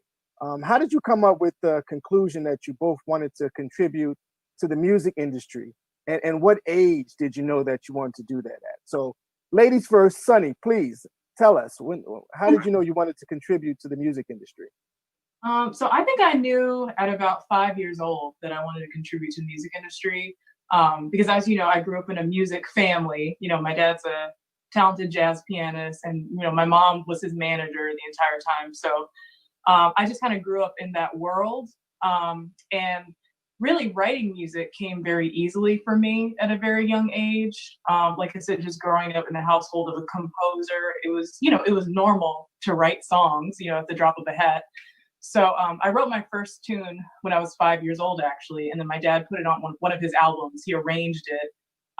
how did you come up with the conclusion that you both wanted to contribute to the music industry? And what age did you know that you wanted to do that at? So, ladies first, Sunny, please tell us, how did you know you wanted to contribute to the music industry? So I think I knew at about 5 years old that I wanted to contribute to the music industry. Because as you know, I grew up in a music family. You know, my dad's a talented jazz pianist, and you know, my mom was his manager the entire time. So I just kind of grew up in that world. And really writing music came very easily for me at a very young age. Like I said, just growing up in the household of a composer, it was, you know, it was normal to write songs, you know, at the drop of a hat. So I wrote my first tune when I was 5 years old, actually, and then my dad put it on one of his albums. He arranged it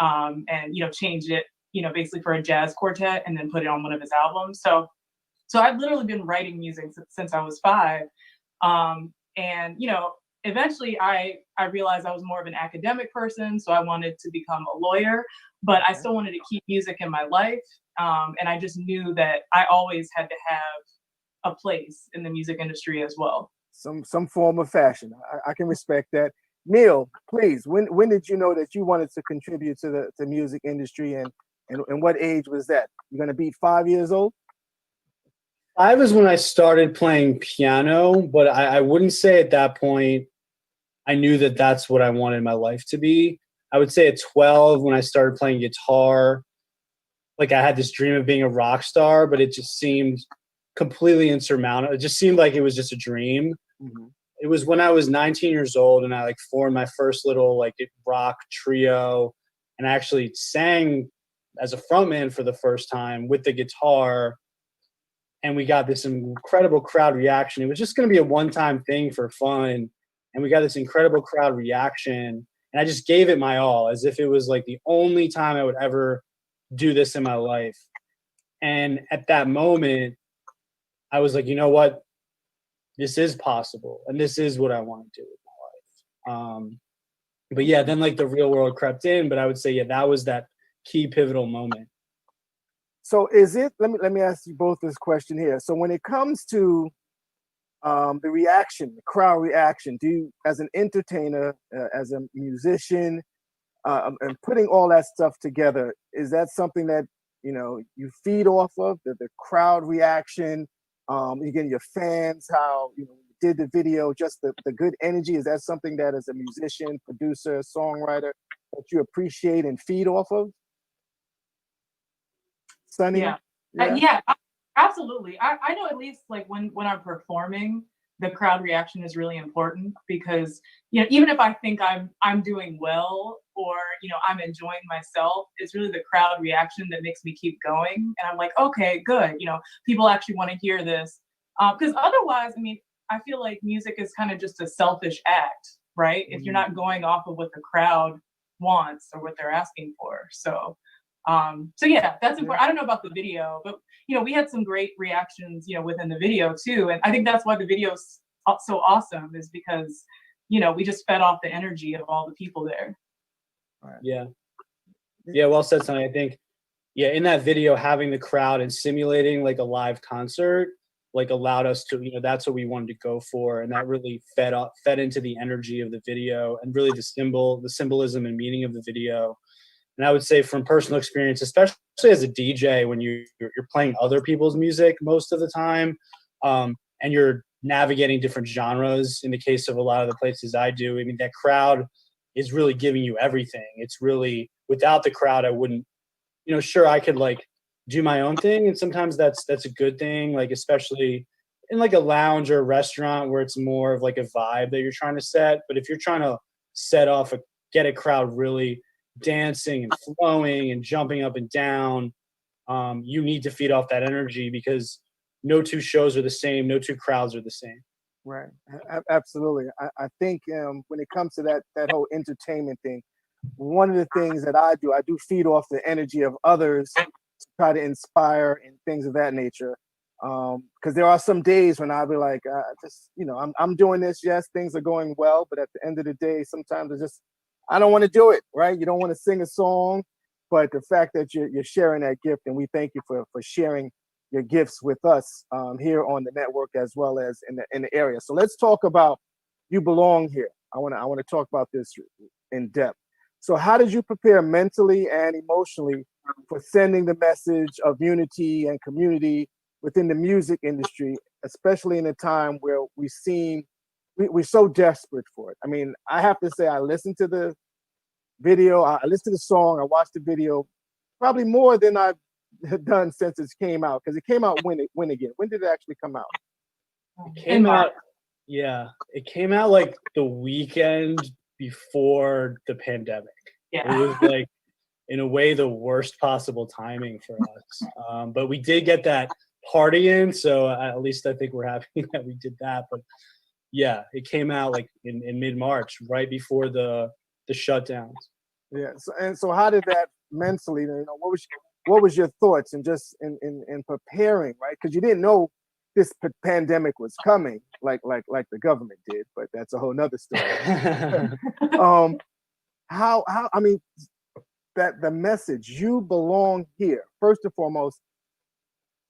and, you know, changed it, you know, basically for a jazz quartet, and then put it on one of his albums. So I've literally been writing music since I was 5. And, you know, eventually I realized I was more of an academic person, so I wanted to become a lawyer, but I still wanted to keep music in my life. And I just knew that I always had to have a place in the music industry as well. Some form of fashion. I can respect that. Neil, please, when did you know that you wanted to contribute to the music industry, and what age was that? You're going to be 5 years old? 5 is when I started playing piano, but I wouldn't say at that point I knew that that's what I wanted my life to be. I would say at 12, when I started playing guitar, like I had this dream of being a rock star, but it just seemed completely insurmountable. It just seemed like it was just a dream. Mm-hmm. It was when I was 19 years old and I like formed my first little like rock trio, and I actually sang as a frontman for the first time with the guitar, and we got this incredible crowd reaction. It was just going to be a one-time thing for fun, and we got this incredible crowd reaction, and I just gave it my all as if it was like the only time I would ever do this in my life. And at that moment, I was like, you know what? This is possible, and this is what I want to do with my life. But yeah, then like the real world crept in. But I would say, yeah, that was that key pivotal moment. So is it? Let me ask you both this question here. So when it comes to the reaction, the crowd reaction, do you, as an entertainer, as a musician, and putting all that stuff together, is that something that you feed off of the crowd reaction? You get your fans, how you did the video, just the good energy. Is that something that as a musician, producer, songwriter that you appreciate and feed off of? Sunny? Yeah, absolutely. I know, at least like when I'm performing, the crowd reaction is really important, because even if I think I'm doing well, or I'm enjoying myself, it's really the crowd reaction that makes me keep going. And I'm like, okay, good. People actually want to hear this, because otherwise, I mean, I feel like music is kind of just a selfish act, right? If you're not going off of what the crowd wants or what they're asking for. So yeah, that's important. I don't know about the video, but we had some great reactions, within the video too. And I think that's why the video's so awesome, is because, we just fed off the energy of all the people there. Yeah. Yeah, well said, Sonny. I think, yeah, in that video, having the crowd and simulating like a live concert, like allowed us to, that's what we wanted to go for. And that really fed into the energy of the video, and really the symbolism and meaning of the video. And I would say from personal experience, especially as a DJ, when you're playing other people's music most of the time, and you're navigating different genres, in the case of a lot of the places I do, I mean, that crowd is really giving you everything. It's really, without the crowd, I wouldn't, sure, I could like do my own thing. And sometimes that's a good thing, like especially in like a lounge or a restaurant where it's more of like a vibe that you're trying to set. But if you're trying to get a crowd really dancing and flowing and jumping up and down, you need to feed off that energy, because no two shows are the same, no two crowds are the same. Right. Absolutely. I think when it comes to that whole entertainment thing, one of the things that I do feed off the energy of others to try to inspire and things of that nature. Because there are some days when I'll be like, just I'm doing this. Yes, things are going well, but at the end of the day, sometimes it's just I don't want to do it. Right? You don't want to sing a song, but the fact that you're sharing that gift, and we thank you for sharing your gifts with us here on the network as well as in the area. So let's talk about You Belong Here. I want to talk about this in depth. So how did you prepare mentally and emotionally for sending the message of unity and community within the music industry, especially in a time where we're so desperate for it? I mean, I have to say I listened to the video, I listened to the song, I watched the video probably more than I've done since it came out, because it came out when again? When did it actually come out? It came out, yeah, it came out like the weekend before the pandemic. Yeah. It was like, in a way, the worst possible timing for us. But we did get that party in, so at least I think we're happy that we did that. But yeah, it came out like in mid-March, right before the shutdowns. Yeah. So how did that mentally, what was your thoughts and just in preparing, right? Because you didn't know this pandemic was coming, like the government did, but that's a whole nother story. How I mean, that the message You Belong Here, first and foremost,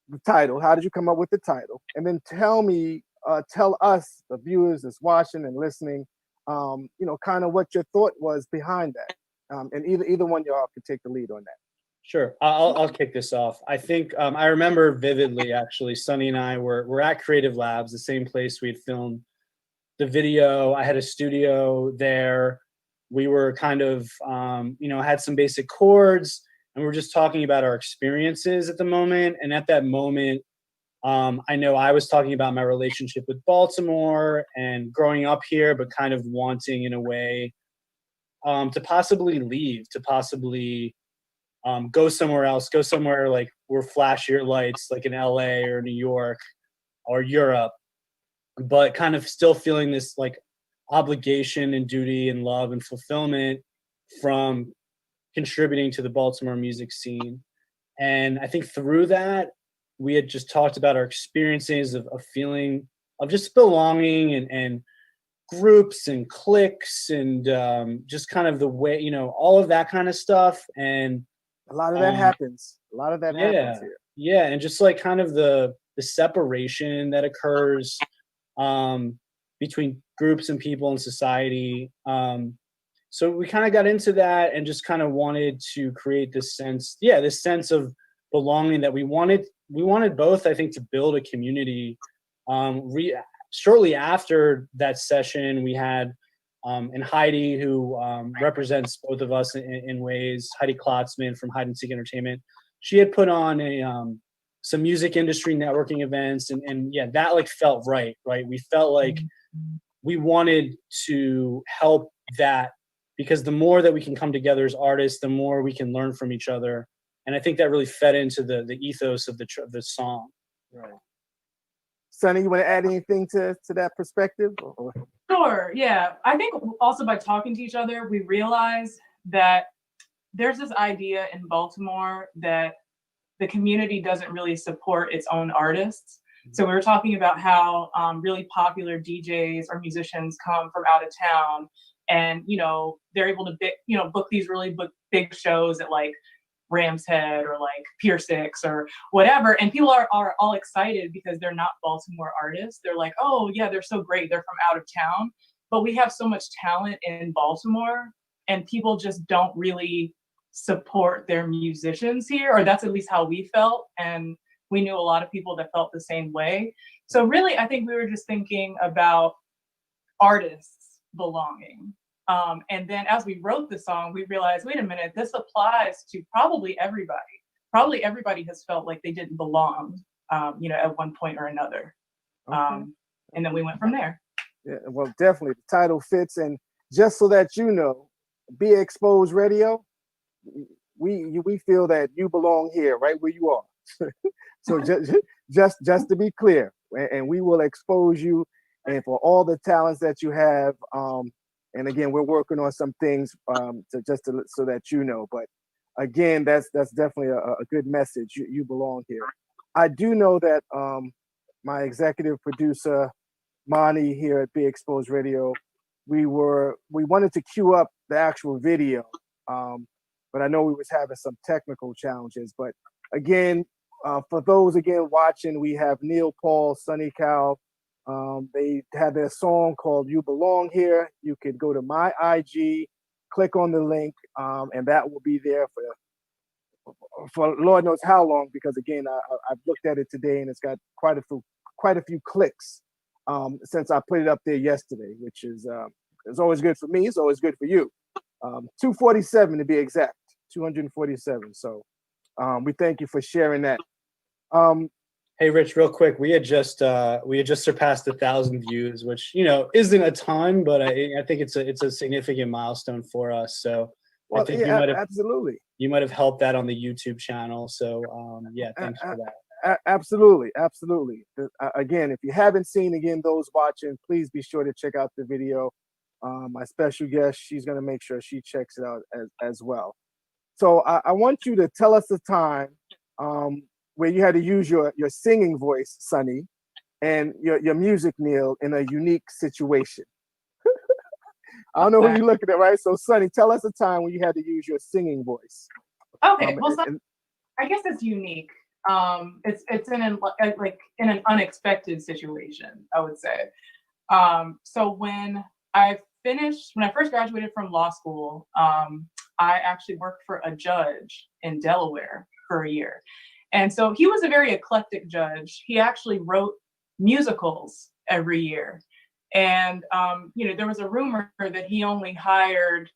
the title. How did you come up with the title? And then tell us, the viewers that's watching and listening, kind of what your thought was behind that. And either one of y'all could take the lead on that. Sure, I'll kick this off. I think I remember vividly, actually, Sonny and I were at Creative Labs, the same place we had filmed the video. I had a studio there. We were kind of, had some basic chords, and we were just talking about our experiences at the moment. And at that moment, I know I was talking about my relationship with Baltimore and growing up here, but kind of wanting, in a way, to possibly leave, to possibly go somewhere else, go somewhere like where flashier lights, like in LA or New York or Europe, but kind of still feeling this like obligation and duty and love and fulfillment from contributing to the Baltimore music scene. And I think through that, we had just talked about our experiences of feeling of just belonging and groups and cliques and just kind of the way, all of that kind of stuff. And a lot of that happens. A lot of that happens here. Yeah, and just like kind of the separation that occurs between groups and people in society. So we kind of got into that and just kind of wanted to create this sense of belonging that we wanted both, I think, to build a community. Shortly after that session, we had and Heidi, who represents both of us in ways, Heidi Klotzman from Hide and Seek Entertainment. She had put on some music industry networking events, and yeah, that like felt right. We felt like we wanted to help that, because the more that we can come together as artists, the more we can learn from each other. And I think that really fed into the ethos of the song. Right. Sonny, you want to add anything to that perspective? Sure, yeah. I think also by talking to each other, we realize that there's this idea in Baltimore that the community doesn't really support its own artists. So we were talking about how really popular DJs or musicians come from out of town, and they're able to book these really big shows at like Ram's Head or like Pier 6 or whatever, and people are all excited because they're not Baltimore artists. They're like, oh yeah, they're so great, they're from out of town. But we have so much talent in Baltimore, and people just don't really support their musicians here, or that's at least how we felt. And we knew a lot of people that felt the same way. So really, I think we were just thinking about artists belonging. And then as we wrote the song, we realized, wait a minute, this applies to probably everybody. Probably everybody has felt like they didn't belong, at one point or another. Okay. And then we went from there. Yeah, well, definitely the title fits. And just so that you know, Be Exposed Radio, we feel that you belong here, right where you are. So just to be clear, and we will expose you and for all the talents that you have. And again, we're working on some things so that you know. But again, that's definitely a good message. You belong here. I do know that my executive producer, Monty, here at Be Exposed Radio, we wanted to queue up the actual video, but I know we was having some technical challenges. But again, for those again watching, we have Neil Paul, Sonny Cowell. They have their song called "You Belong Here." You could go to my IG, click on the link, and that will be there for Lord knows how long. Because again, I've looked at it today, and it's got quite a few clicks since I put it up there yesterday, which is it's always good for me. It's always good for you. 247 to be exact, 247. So we thank you for sharing that. Hey, Rich, real quick, we had just surpassed 1,000 views, which isn't a ton, but I think it's a significant milestone for us. So well, I think yeah, absolutely. You might have helped that on the YouTube channel. So yeah, thanks for that. Absolutely. Again, if you haven't seen those watching, please be sure to check out the video. My special guest, she's going to make sure she checks it out as well. So I want you to tell us the time where you had to use your singing voice, Sonny, and your music, Neil, in a unique situation. I don't know who you're looking at, right? So, Sonny, tell us a time when you had to use your singing voice. Okay, well, I guess it's unique. It's in an unexpected situation, I would say. So when I first graduated from law school, I actually worked for a judge in Delaware for a year. And so he was a very eclectic judge. He actually wrote musicals every year. And, there was a rumor that he only hired,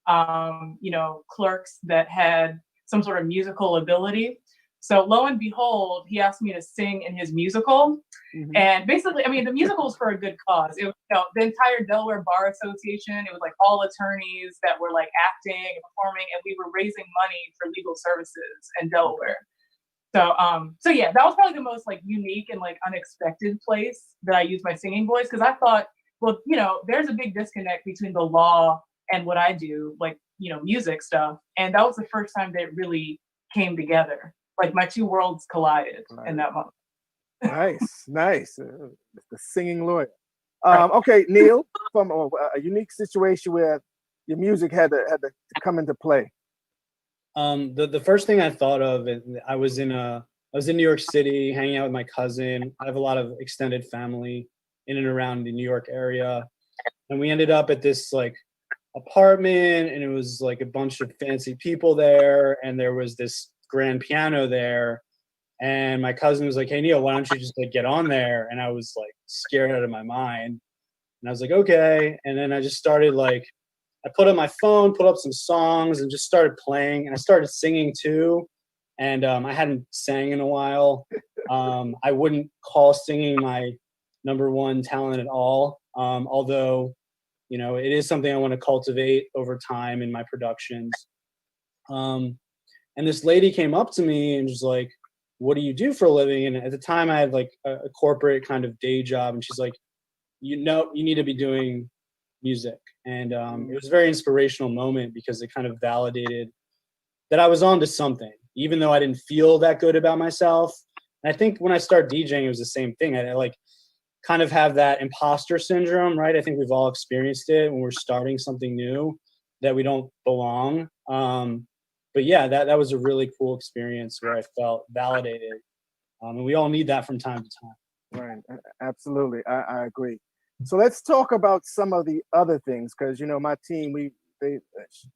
clerks that had some sort of musical ability. So lo and behold, he asked me to sing in his musical. Mm-hmm. And basically, the musical was for a good cause. It was, the entire Delaware Bar Association. It was like all attorneys that were like acting and performing, and we were raising money for legal services in Delaware. So yeah, that was probably the most like unique and like unexpected place that I used my singing voice, because I thought, well, there's a big disconnect between the law and what I do, like, music stuff. And that was the first time that it really came together. Like my two worlds collided in that moment. Nice. The singing lawyer. Okay, Neil, from a unique situation where your music had to come into play. The first thing I thought of, I was in New York City hanging out with my cousin. I have a lot of extended family in and around the New York area, and we ended up at this like apartment, and it was like a bunch of fancy people there, and there was this grand piano there, and my cousin was like, "Hey Neil, why don't you just like get on there?" And I was like scared out of my mind, and I was like, "Okay." And then I just started I put up my phone, put up some songs, and just started playing. And I started singing too. And I hadn't sang in a while. I wouldn't call singing my number one talent at all. Although, it is something I want to cultivate over time in my productions. And this lady came up to me and was like, "What do you do for a living?" And at the time I had like a corporate kind of day job. And she's like, you need to be doing music. And it was a very inspirational moment, because it kind of validated that I was onto something, even though I didn't feel that good about myself. And I think when I started DJing, it was the same thing. I like kind of have that imposter syndrome, right? I think we've all experienced it when we're starting something new, that we don't belong. But yeah, that was a really cool experience where I felt validated. And we all need that from time to time. Right. Absolutely. I agree. So let's talk about some of the other things, because my team,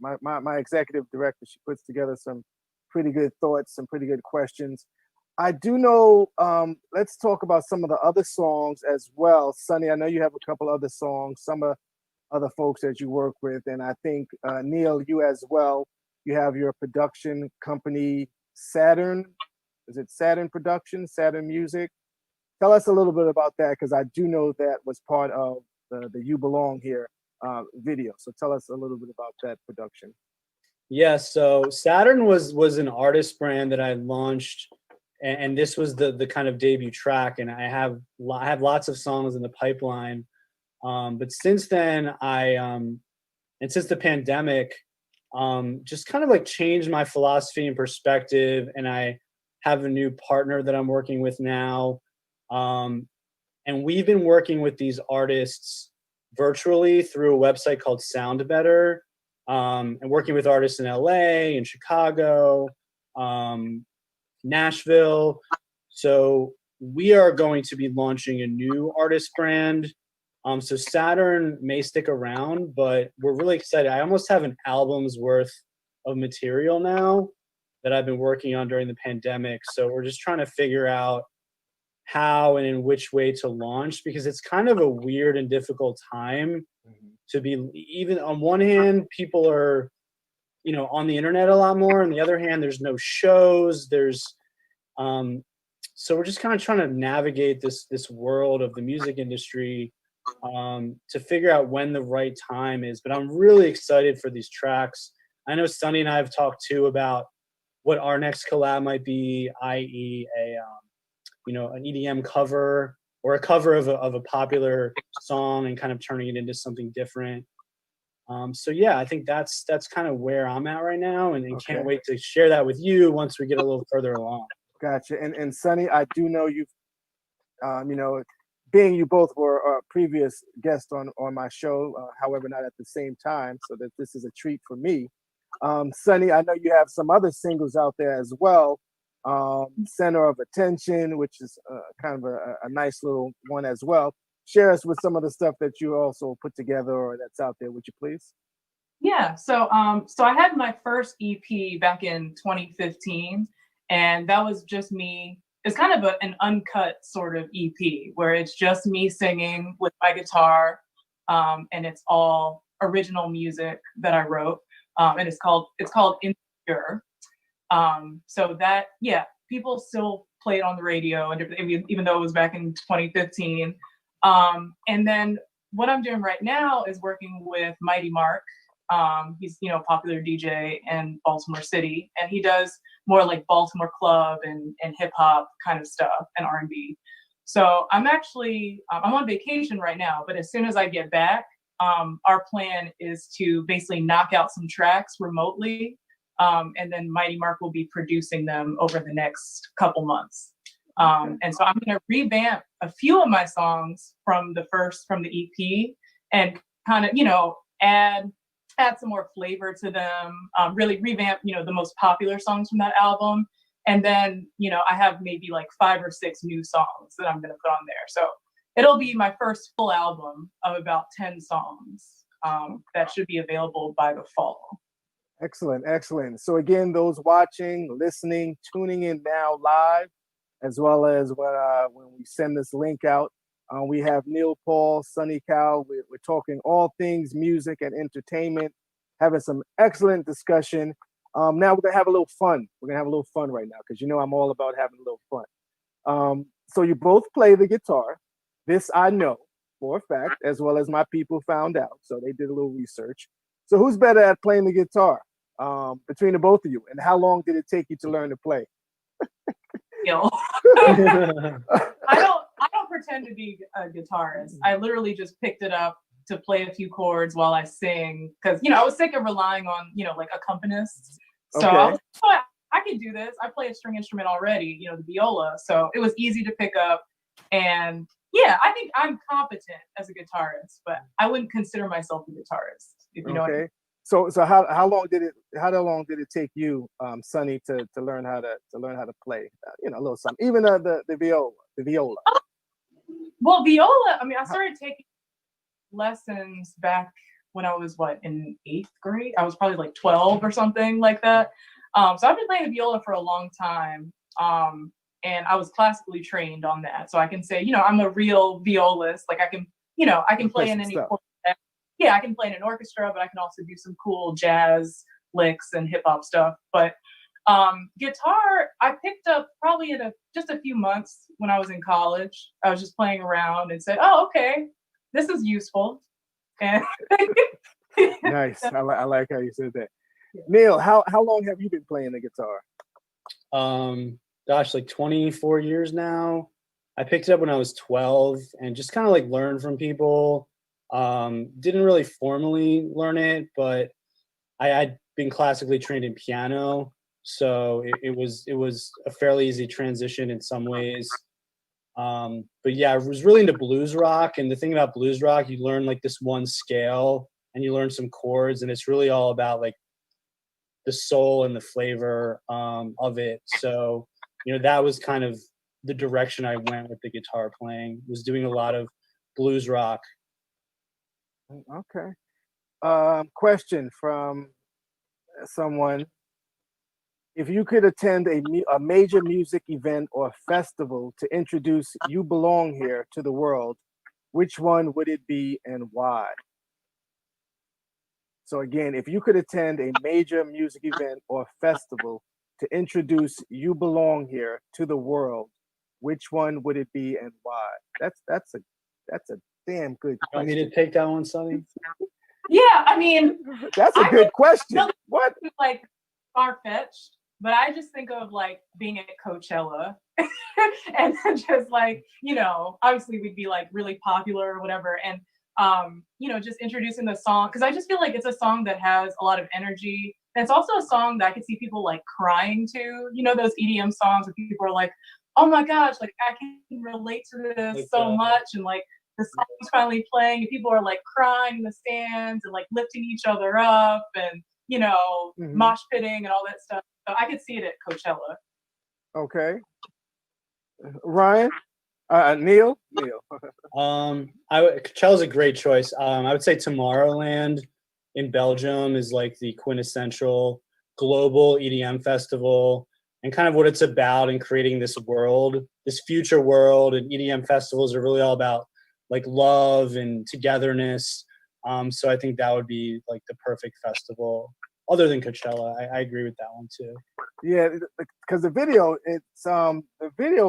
my executive director, she puts together some pretty good thoughts, some pretty good questions. I do know. Let's talk about some of the other songs as well. Sonny, I know you have a couple other songs, some other folks that you work with, and I think Neil, you as well. You have your production company, Saturn. Is it Saturn Production, Saturn Music? Tell us a little bit about that, because I do know that was part of the You Belong Here video. So tell us a little bit about that production. Yeah, so Saturn was an artist brand that I launched and this was the kind of debut track. And I have lots of songs in the pipeline. But since then, and since the pandemic, just kind of like changed my philosophy and perspective. And I have a new partner that I'm working with now. And we've been working with these artists virtually through a website called Sound Better, and working with artists in LA and Chicago, Nashville. So we are going to be launching a new artist brand. So Saturn may stick around, but we're really excited. I almost have an album's worth of material now that I've been working on during the pandemic. So we're just trying to figure out how and in which way to launch, because it's kind of a weird and difficult time to be. Even on one hand, people are, on the internet a lot more. On the other hand, there's no shows. So we're just kind of trying to navigate this world of the music industry, to figure out when the right time is. But I'm really excited for these tracks. I know Sunny and I have talked too about what our next collab might be, i.e. an EDM cover or a cover of a popular song and kind of turning it into something different. So yeah, I think that's kind of where I'm at right now, and Okay. can't wait to share that with you once we get a little further along. Gotcha. And Sunny, I do know you've, being you both were previous guests on my show, however, not at the same time, so that this is a treat for me. Sunny, I know you have some other singles out there as well. Center of Attention, which is kind of a nice little one as well. Share us with some of the stuff that you also put together or that's out there, would you please? Yeah, so I had my first EP back in 2015, and that was just me. It's kind of an uncut sort of EP where it's just me singing with my guitar, and it's all original music that I wrote, and it's called Insecure. So that, yeah, people still play it on the radio, and even though it was back in 2015. And then what I'm doing right now is working with Mighty Mark. He's, a popular DJ in Baltimore City, and he does more like Baltimore club and hip hop kind of stuff and R&B. So I'm actually, I'm on vacation right now, but as soon as I get back, our plan is to basically knock out some tracks remotely. And then Mighty Mark will be producing them over the next couple months. And so I'm going to revamp a few of my songs from the EP and kind of, add some more flavor to them, really revamp, the most popular songs from that album. And then, I have maybe like 5 or 6 new songs that I'm going to put on there. So it'll be my first full album of about 10 songs that should be available by the fall. Excellent, excellent. So again, those watching, listening, tuning in now live, as well as when we send this link out, we have Neil Paul, Sunny Cowell. We're talking all things music and entertainment, having some excellent discussion. Now we're gonna have a little fun. We're gonna have a little fun right now because I'm all about having a little fun. So you both play the guitar. This I know for a fact, as well as my people found out. So they did a little research. So who's better at playing the guitar between the both of you? And how long did it take you to learn to play? I don't pretend to be a guitarist. I literally just picked it up to play a few chords while I sing because I was sick of relying on like accompanists. So I was like, I can do this. I play a string instrument already, the viola. So it was easy to pick up. And yeah, I think I'm competent as a guitarist, but I wouldn't consider myself a guitarist. If you know what I mean. So how long did it take you, Sunny, to learn how to play a little something, even the viola? Well, viola. I mean, I started taking lessons back when I was in 8th grade. I was probably like 12 or something like that. So I've been playing the viola for a long time, and I was classically trained on that. So I can say, I'm a real violist. Like I can play in any. Yeah, I can play in an orchestra, but I can also do some cool jazz licks and hip hop stuff. But guitar, I picked up probably in just a few months when I was in college. I was just playing around and said, "Oh, okay, this is useful." And nice. I like how you said that. Yeah. Neil, how long have you been playing the guitar? gosh, like 24 years now. I picked it up when I was 12 and just kind of like learned from people. Didn't really formally learn it, but I'd been classically trained in piano, so it was a fairly easy transition in some ways. But yeah, I was really into blues rock, and the thing about blues rock, you learn like this one scale and you learn some chords, and it's really all about like the soul and the flavor of it. So, that was kind of the direction I went with the guitar playing, was doing a lot of blues rock. Okay. Question from someone. If you could attend a major music event or festival to introduce You Belong Here to the world, which one would it be and why? So again, if you could attend a major music event or festival to introduce You Belong Here to the world, which one would it be and why? That's a damn good You want me question. to take that one, Sonny? Yeah, I mean, That's a I good question. really What? like far-fetched, but I just think of like being at Coachella and just like, obviously we'd be like really popular or whatever. And, just introducing the song, because I just feel like it's a song that has a lot of energy. And it's also a song that I could see people like crying to, those EDM songs where people are like, oh my gosh, like I can relate to this Like so much. And like the song's finally playing and people are like crying in the stands and like lifting each other up and, mosh pitting and all that stuff. So I could see it at Coachella. Okay. Ryan? Neil? Coachella's a great choice. I would say Tomorrowland in Belgium is like the quintessential global EDM festival, and kind of what it's about in creating this world, this future world. And EDM festivals are really all about like love and togetherness. So I think that would be like the perfect festival. Other than Coachella, I agree with that one too. Yeah, because the video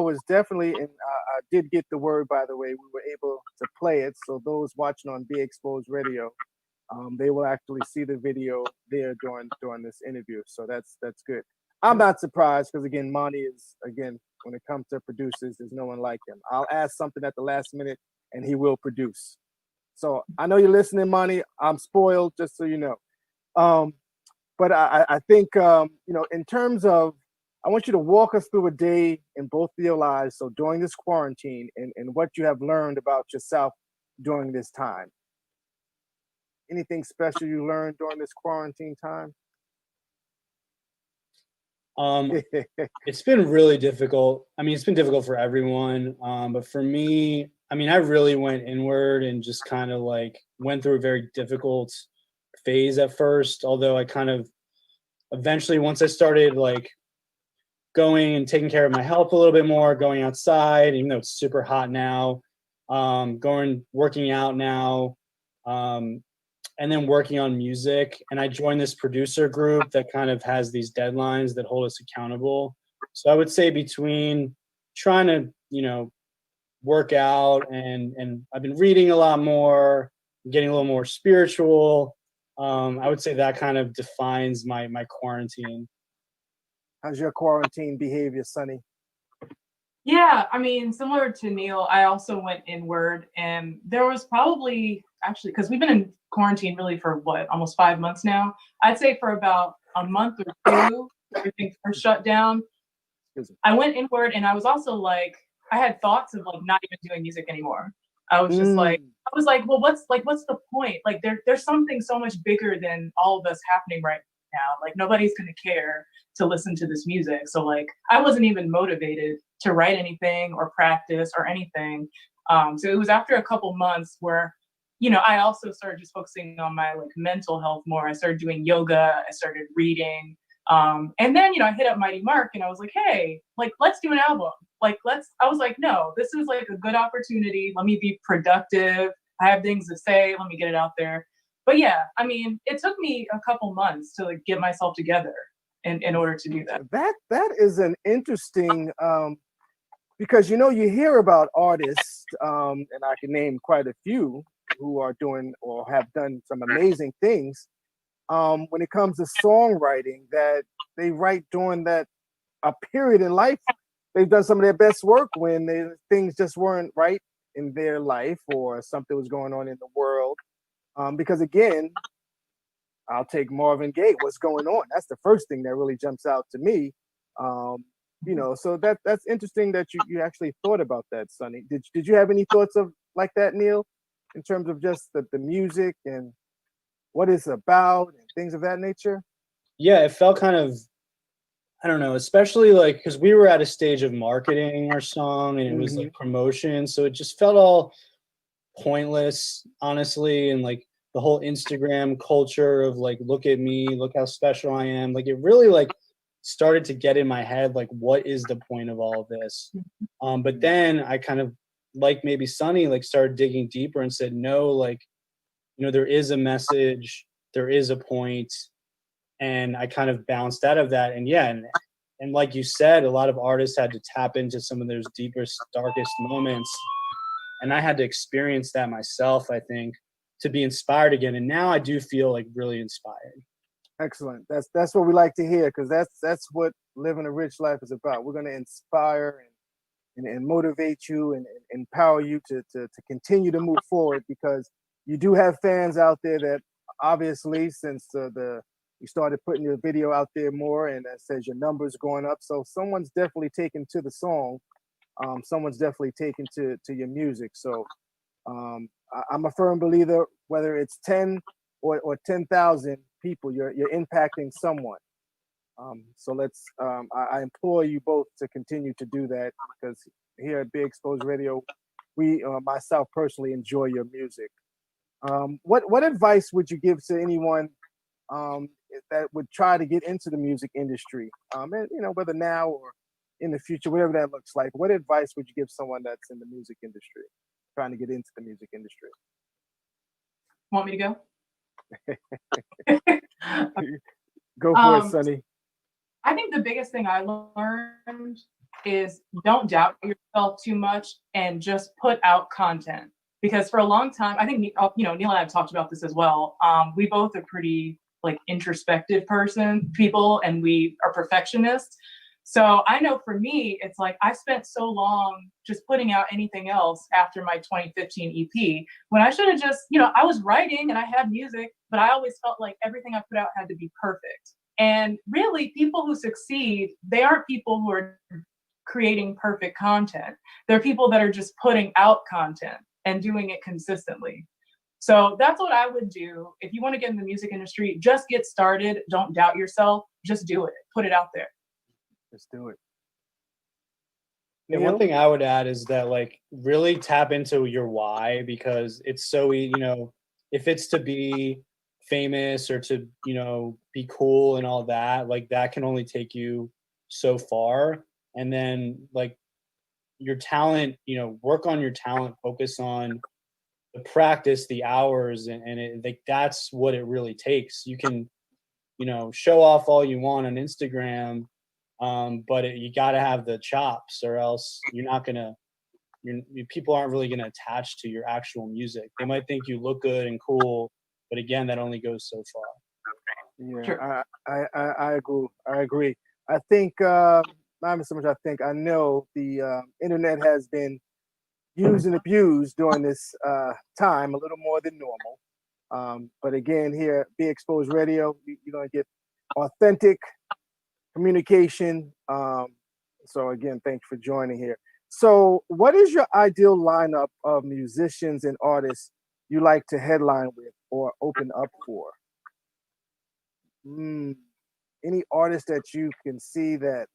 was definitely, and I did get the word, by the way, we were able to play it. So those watching on Be Exposed Radio, they will actually see the video there during this interview. So that's good. I'm not surprised because again, Monty is, again, when it comes to producers, there's no one like him. I'll ask something at the last minute and he will produce. So I know you're listening, Monty. I'm spoiled, just so you know. But I think, in terms of, I want you to walk us through a day in both of your lives. So during this quarantine and what you have learned about yourself during this time. Anything special you learned during this quarantine time? It's been really difficult. I mean, it's been difficult for everyone. But for me, I mean, I really went inward and just kind of like went through a very difficult phase at first, although I kind of eventually, once I started like going and taking care of my health a little bit more, going outside, even though it's super hot now, working out now, and then working on music. And I joined this producer group that kind of has these deadlines that hold us accountable. So I would say between trying to, work out and I've been reading a lot more, getting a little more spiritual. I would say that kind of defines my quarantine. How's your quarantine behavior, Sonny? Yeah, I mean, similar to Neil, I also went inward, and there was probably actually, because we've been in quarantine really for almost 5 months now. I'd say for about a month or two, everything first shut down. I went inward, and I was also like, I had thoughts of like not even doing music anymore. I was just like, well, what's the point? Like, there's something so much bigger than all of us happening right now. Like, nobody's gonna care to listen to this music. So like, I wasn't even motivated to write anything or practice or anything. So it was after a couple months where, I also started just focusing on my like mental health more. I started doing yoga. I started reading. And then, I hit up Mighty Mark and I was like, hey, like, let's do an album. I was like, no, this is like a good opportunity. Let me be productive. I have things to say. Let me get it out there. But yeah, I mean, it took me a couple months to like get myself together in order to do that. That is an interesting, because, you hear about artists, and I can name quite a few who are doing or have done some amazing things. When it comes to songwriting, that they write during a period in life they've done some of their best work when things just weren't right in their life or something was going on in the world. Because again, I'll take Marvin Gaye. What's going on? That's the first thing that really jumps out to me. So that's interesting that you actually thought about that, Sonny. Did you have any thoughts of like that, Neil, in terms of just the music and what it's about and things of that nature? Yeah, it felt kind of, I don't know, especially like because we were at a stage of marketing our song and it was like promotion, so it just felt all pointless, honestly, and like the whole Instagram culture of like, look at me, look how special I am. Like it really like started to get in my head, like, what is the point of all of this? But then I kind of, like maybe Sonny, like started digging deeper and said, no, like, there is a message, there is a point, and I kind of bounced out of that. And yeah, and like you said, a lot of artists had to tap into some of those deepest, darkest moments, and I had to experience that myself, I think, to be inspired again. And now I do feel like really inspired. Excellent. That's what we like to hear, because that's what living a rich life is about. We're going to inspire and motivate you and empower you to continue to move forward, because you do have fans out there that obviously, since you started putting your video out there more, and that says your numbers going up, so someone's definitely taken to the song. Someone's definitely taken to your music. So I'm a firm believer, whether it's 10 or 10,000 people, you're impacting someone. So I implore you both to continue to do that, because here at Big Exposed Radio, we, myself personally, enjoy your music. What advice would you give to anyone that would try to get into the music industry? And whether now or in the future, whatever that looks like. What advice would you give someone that's in the music industry, trying to get into the music industry? Want me to go? Go for it, Sonny. I think the biggest thing I learned is don't doubt yourself too much and just put out content. Because for a long time, I think Neil and I have talked about this as well. We both are pretty like introspective people, and we are perfectionists. So I know for me, it's like I spent so long just putting out anything else after my 2015 EP, when I should have just, I was writing and I had music, but I always felt like everything I put out had to be perfect. And really, people who succeed, they aren't people who are creating perfect content. They're people that are just putting out content and doing it consistently. So that's what I would do. If you want to get in the music industry, just get started. Don't doubt yourself. Just do it. Put it out there. Let's do it. Yeah, one thing I would add is that like really tap into your why, because it's so if it's to be famous or to be cool and all that, like that can only take you so far. And then like your talent, work on your talent, focus on the practice, the hours, and it, like that's what it really takes. You can show off all you want on Instagram, but you got to have the chops, or else people aren't really gonna attach to your actual music. They might think you look good and cool, but again, that only goes so far. Yeah, Sure. I agree. I agree. I think not so much. I think I know the internet has been used and abused during this time a little more than normal. But again, here at Be Exposed Radio, you're gonna get authentic communication. So again, thanks for joining here. So what is your ideal lineup of musicians and artists you like to headline with or open up for? Any artist that you can see that,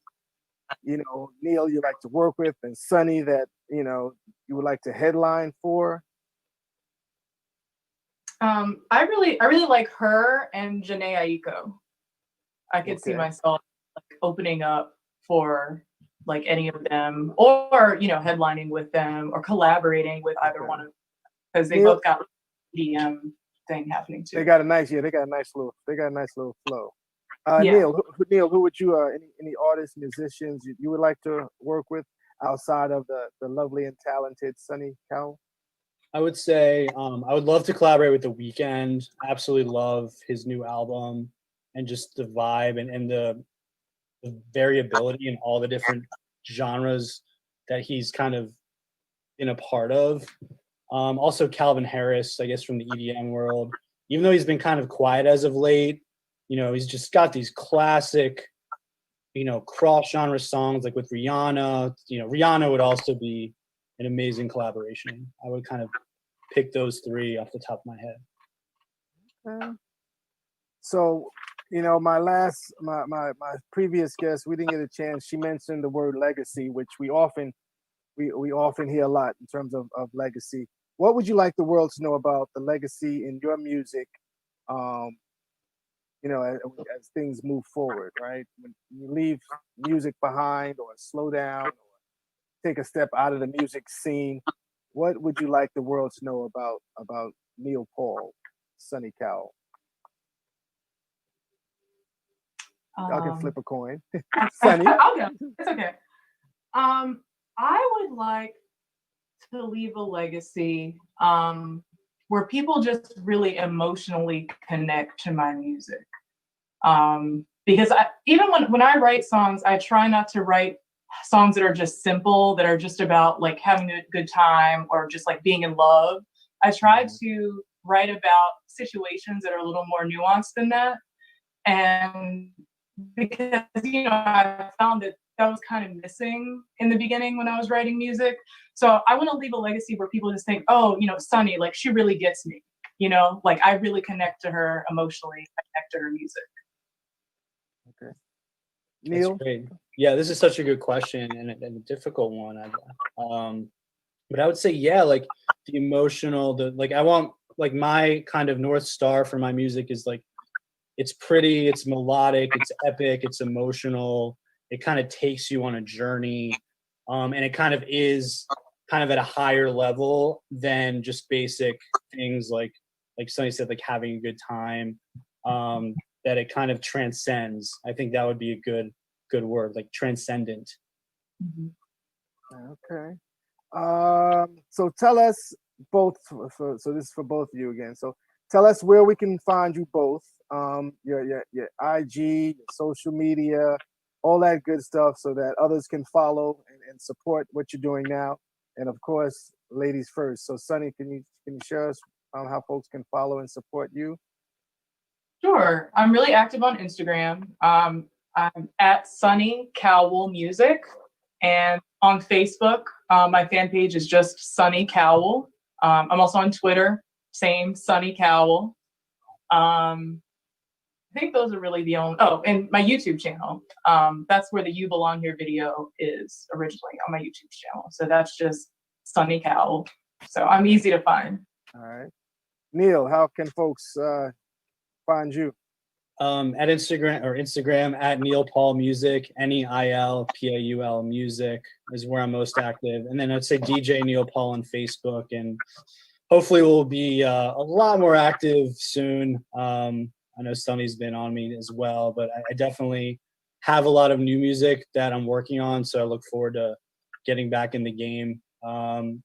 Neil, you like to work with, and Sonny that, you would like to headline for? I really like her and Janae Aiko. I could see myself like opening up for like any of them, or headlining with them, or collaborating with either one of them, because they both got EDM thing happening too. They got a nice little flow. Yeah. Neil, who would you any artists, musicians you would like to work with outside of the lovely and talented Sonny Cowell? I would say I would love to collaborate with The Weeknd. Absolutely love his new album and just the vibe and the variability in all the different genres that he's kind of been a part of. Also Calvin Harris, I guess, from the EDM world. Even though he's been kind of quiet as of late, you know, he's just got these classic, you know, cross-genre songs like with Rihanna. You know, Rihanna would also be an amazing collaboration. I would kind of pick those three off the top of my head. So, you know, my previous guest, we didn't get a chance. She mentioned the word legacy, which we often hear a lot in terms of legacy. What would you like the world to know about the legacy in your music? You know, as things move forward, right? When you leave music behind, or slow down, or take a step out of the music scene, what would you like the world to know about Neil Paul, Sonny Cowell? Y'all can flip a coin. Sonny. I'll go. It's okay. I would like to leave a legacy where people just really emotionally connect to my music. Because even when I write songs, I try not to write songs that are just simple, that are just about like having a good time or just like being in love. I try to write about situations that are a little more nuanced than that. And because, you know, I found that was kind of missing in the beginning when I was writing music. So I want to leave a legacy where people just think, oh, you know, Sonny, like she really gets me, you know, like I really connect to her emotionally, connect to her music. Okay. Neil? That's great. Yeah, this is such a good question and a difficult one. But I would say, yeah, like the emotional, I want, like, my kind of North Star for my music is like, it's pretty, it's melodic, it's epic, it's emotional. It kind of takes you on a journey. And it kind of is kind of at a higher level than just basic things like Sonny said, like having a good time. That it kind of transcends. I think that would be a good word, like transcendent. Okay. So tell us both. So this is for both of you again. So tell us where we can find you both. Your IG, your social media, all that good stuff, so that others can follow and support what you're doing now. And of course, ladies first. So Sonny, can you share us how folks can follow and support you? Sure. I'm really active on Instagram. I'm at Sonny Cowell Music, and on Facebook, my fan page is just Sonny Cowell. I'm also on Twitter, same Sonny Cowell. I think those are really the only. Oh, and my YouTube channel. That's where the "You Belong Here" video is originally, on my YouTube channel. So that's just Sonny Cowell. So I'm easy to find. All right. Neil, how can folks find you? At Instagram at Neil Paul Music, NEILPAUL Music is where I'm most active. And then I'd say DJ Neil Paul on Facebook, and hopefully we'll be a lot more active soon. I know Sonny's been on me as well, but I definitely have a lot of new music that I'm working on. So I look forward to getting back in the game of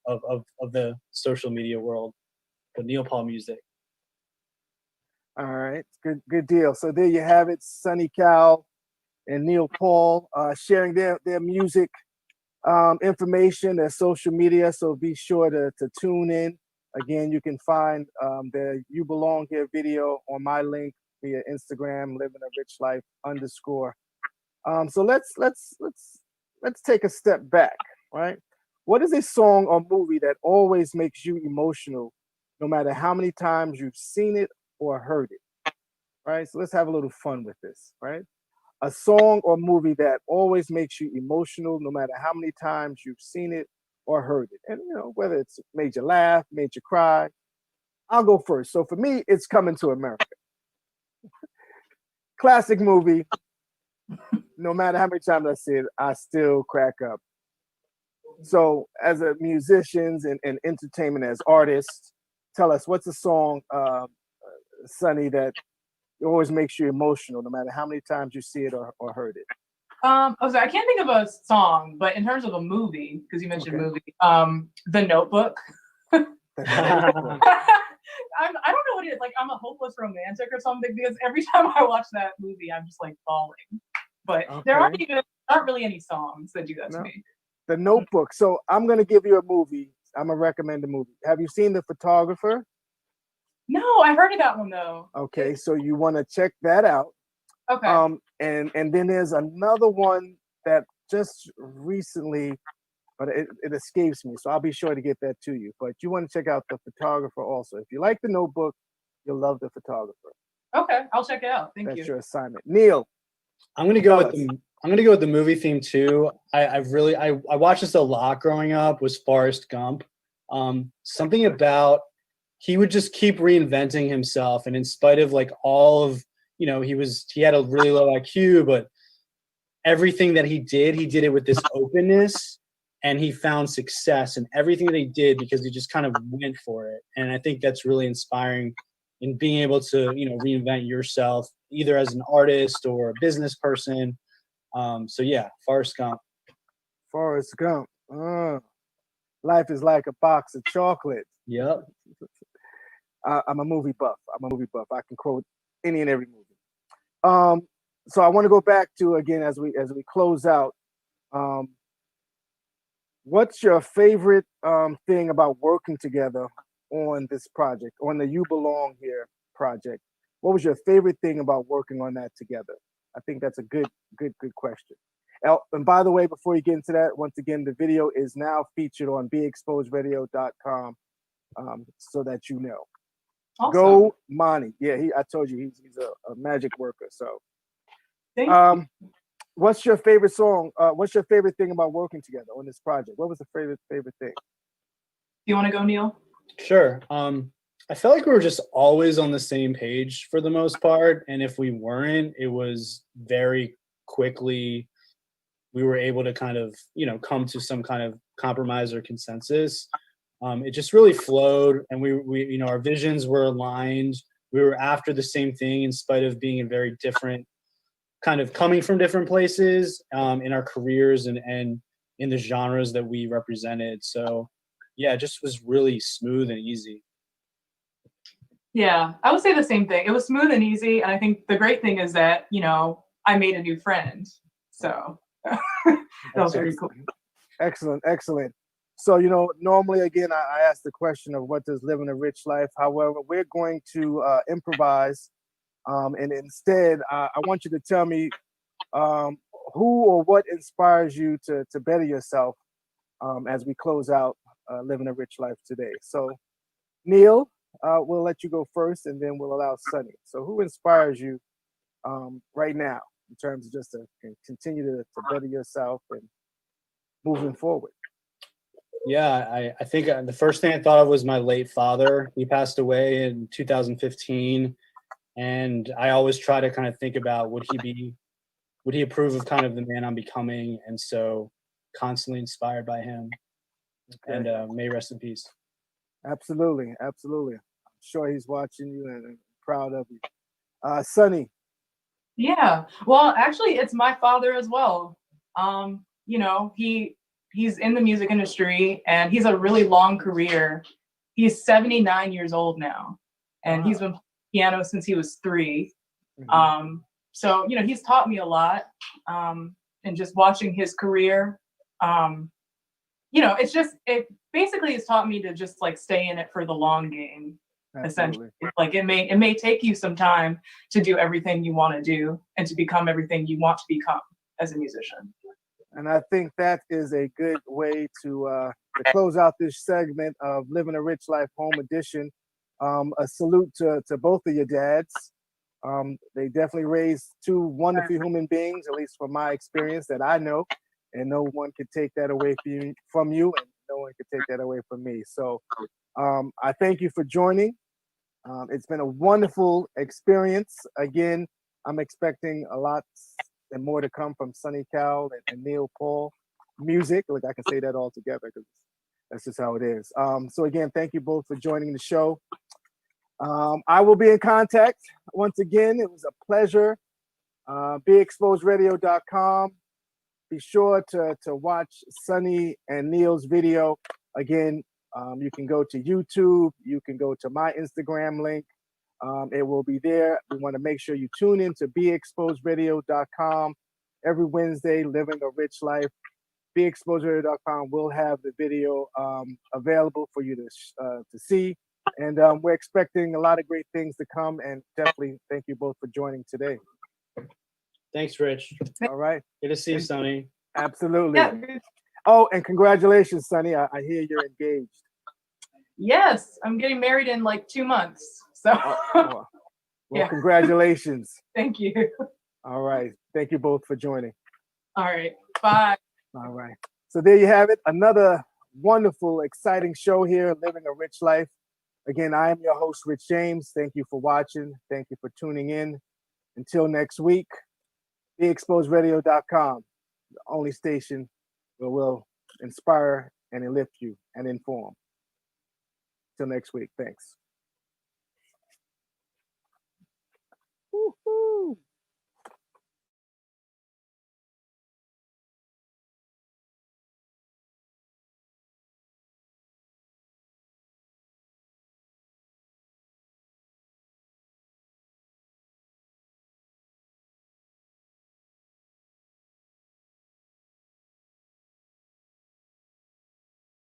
the social media world. But Neil Paul Music. All right, good deal. So there you have it, Sonny Cowell and Neil Paul sharing their music information, their social media. So be sure to tune in. Again, you can find the "You Belong Here" video on my link via Instagram, Living a Rich Life _. So let's take a step back, right? What is a song or movie that always makes you emotional, no matter how many times you've seen it or heard it, right? So let's have a little fun with this, right? A song or movie that always makes you emotional, no matter how many times you've seen it or heard it. And, you know, whether it's made you laugh, made you cry. I'll go first. So for me, it's Coming to America. Classic movie. No matter how many times I see it, I still crack up. So as a musicians and entertainment as artists, tell us, what's a song, Sonny, that always makes you emotional, no matter how many times you see it or heard it? I can't think of a song, but in terms of a movie, because you mentioned movie, The Notebook. I don't know what it is. Like, I'm a hopeless romantic or something, because every time I watch that movie, I'm just like bawling. But there aren't really any songs that do that to me. The Notebook. So I'm gonna give you a movie. I'm gonna recommend a movie. Have you seen The Photographer? No, I heard of that one though. Okay, so you want to check that out. Okay. And then there's another one that just recently, but it escapes me. So I'll be sure to get that to you. But you want to check out The Photographer also. If you like The Notebook, you'll love The Photographer. Okay, I'll check it out. Thank you. That's your assignment. Neil. I'm gonna go with the movie theme too. I watched this a lot growing up. Was Forrest Gump. Something about he would just keep reinventing himself, and in spite of like all of he had a really low IQ, but everything that he did it with this openness, and he found success in everything that he did because he just kind of went for it. And I think that's really inspiring in being able to reinvent yourself either as an artist or a business person. So yeah, Forrest Gump. Forrest Gump. Life is like a box of chocolates. Yep. I'm a movie buff. I can quote any and every movie. So I want to go back to, again, as we close out. What's your favorite thing about working together on this project, on the You Belong Here project? What was your favorite thing about working on that together? I think that's a good question. And by the way, before you get into that, once again, the video is now featured on beexposedradio.com, so that you know. Awesome. Go Monty. Yeah, I told you he's a magic worker. So, what's your favorite song? What's your favorite thing about working together on this project? What was the favorite thing? You want to go, Neil? Sure. I felt like we were just always on the same page for the most part, and if we weren't, it was very quickly we were able to kind of come to some kind of compromise or consensus. It just really flowed, and we our visions were aligned. We were after the same thing in spite of being in very different, kind of coming from different places in our careers and in the genres that we represented. So yeah, it just was really smooth and easy. Yeah, I would say the same thing. It was smooth and easy, and I think the great thing is that I made a new friend. So that was very cool. Excellent. So, normally, again, I ask the question of what does living a rich life. However, we're going to improvise. And instead, I want you to tell me who or what inspires you to better yourself as we close out Living a Rich Life today. So, Neil, we'll let you go first, and then we'll allow Sunny. So who inspires you right now in terms of just to continue to better yourself and moving forward? Yeah, I think the first thing I thought of was my late father. He passed away in 2015. And I always try to kind of think about would he approve of kind of the man I'm becoming? And so constantly inspired by him. Okay. And may he rest in peace. Absolutely. I'm sure he's watching you and proud of you. Sunny. Yeah. Well, actually, it's my father as well. He's in the music industry and he's a really long career. He's 79 years old now, and he's been playing piano since he was 3. Mm-hmm. So he's taught me a lot, and just watching his career, it basically has taught me to just like stay in it for the long game. Absolutely. Essentially, like it may take you some time to do everything you want to do and to become everything you want to become as a musician. And I think that is a good way to close out this segment of Living a Rich Life Home Edition. A salute to both of your dads. They definitely raised 2 wonderful human beings, at least from my experience that I know, and no one could take that away from you, and no one could take that away from me. So I thank you for joining. It's been a wonderful experience. Again, I'm expecting a lot and more to come from Sonny Cowell and Neil Paul music. Like I can say that all together because that's just how it is. So again, thank you both for joining the show. I will be in contact once again. It was a pleasure. BeExposedRadio.com. Be sure to watch Sonny and Neil's video. Again, you can go to YouTube. You can go to my Instagram link. It will be there. We want to make sure you tune in to BeExposedRadio.com every Wednesday, Living a Rich Life. BeExposedRadio.com will have the video available for you to see. And we're expecting a lot of great things to come. And definitely thank you both for joining today. Thanks, Rich. All right. Good to see you, Sonny. Absolutely. Yeah. Oh, and congratulations, Sonny. I hear you're engaged. Yes, I'm getting married in like 2 months. So Well, Yeah. Congratulations. thank you. All right. Thank you both for joining. All right. Bye. All right. So there you have it. Another wonderful, exciting show here, Living a Rich Life. Again, I am your host, Rich James. Thank you for watching. Thank you for tuning in. Until next week, BeExposedRadio.com, the only station where we'll inspire and lift you and inform. Till next week. Thanks.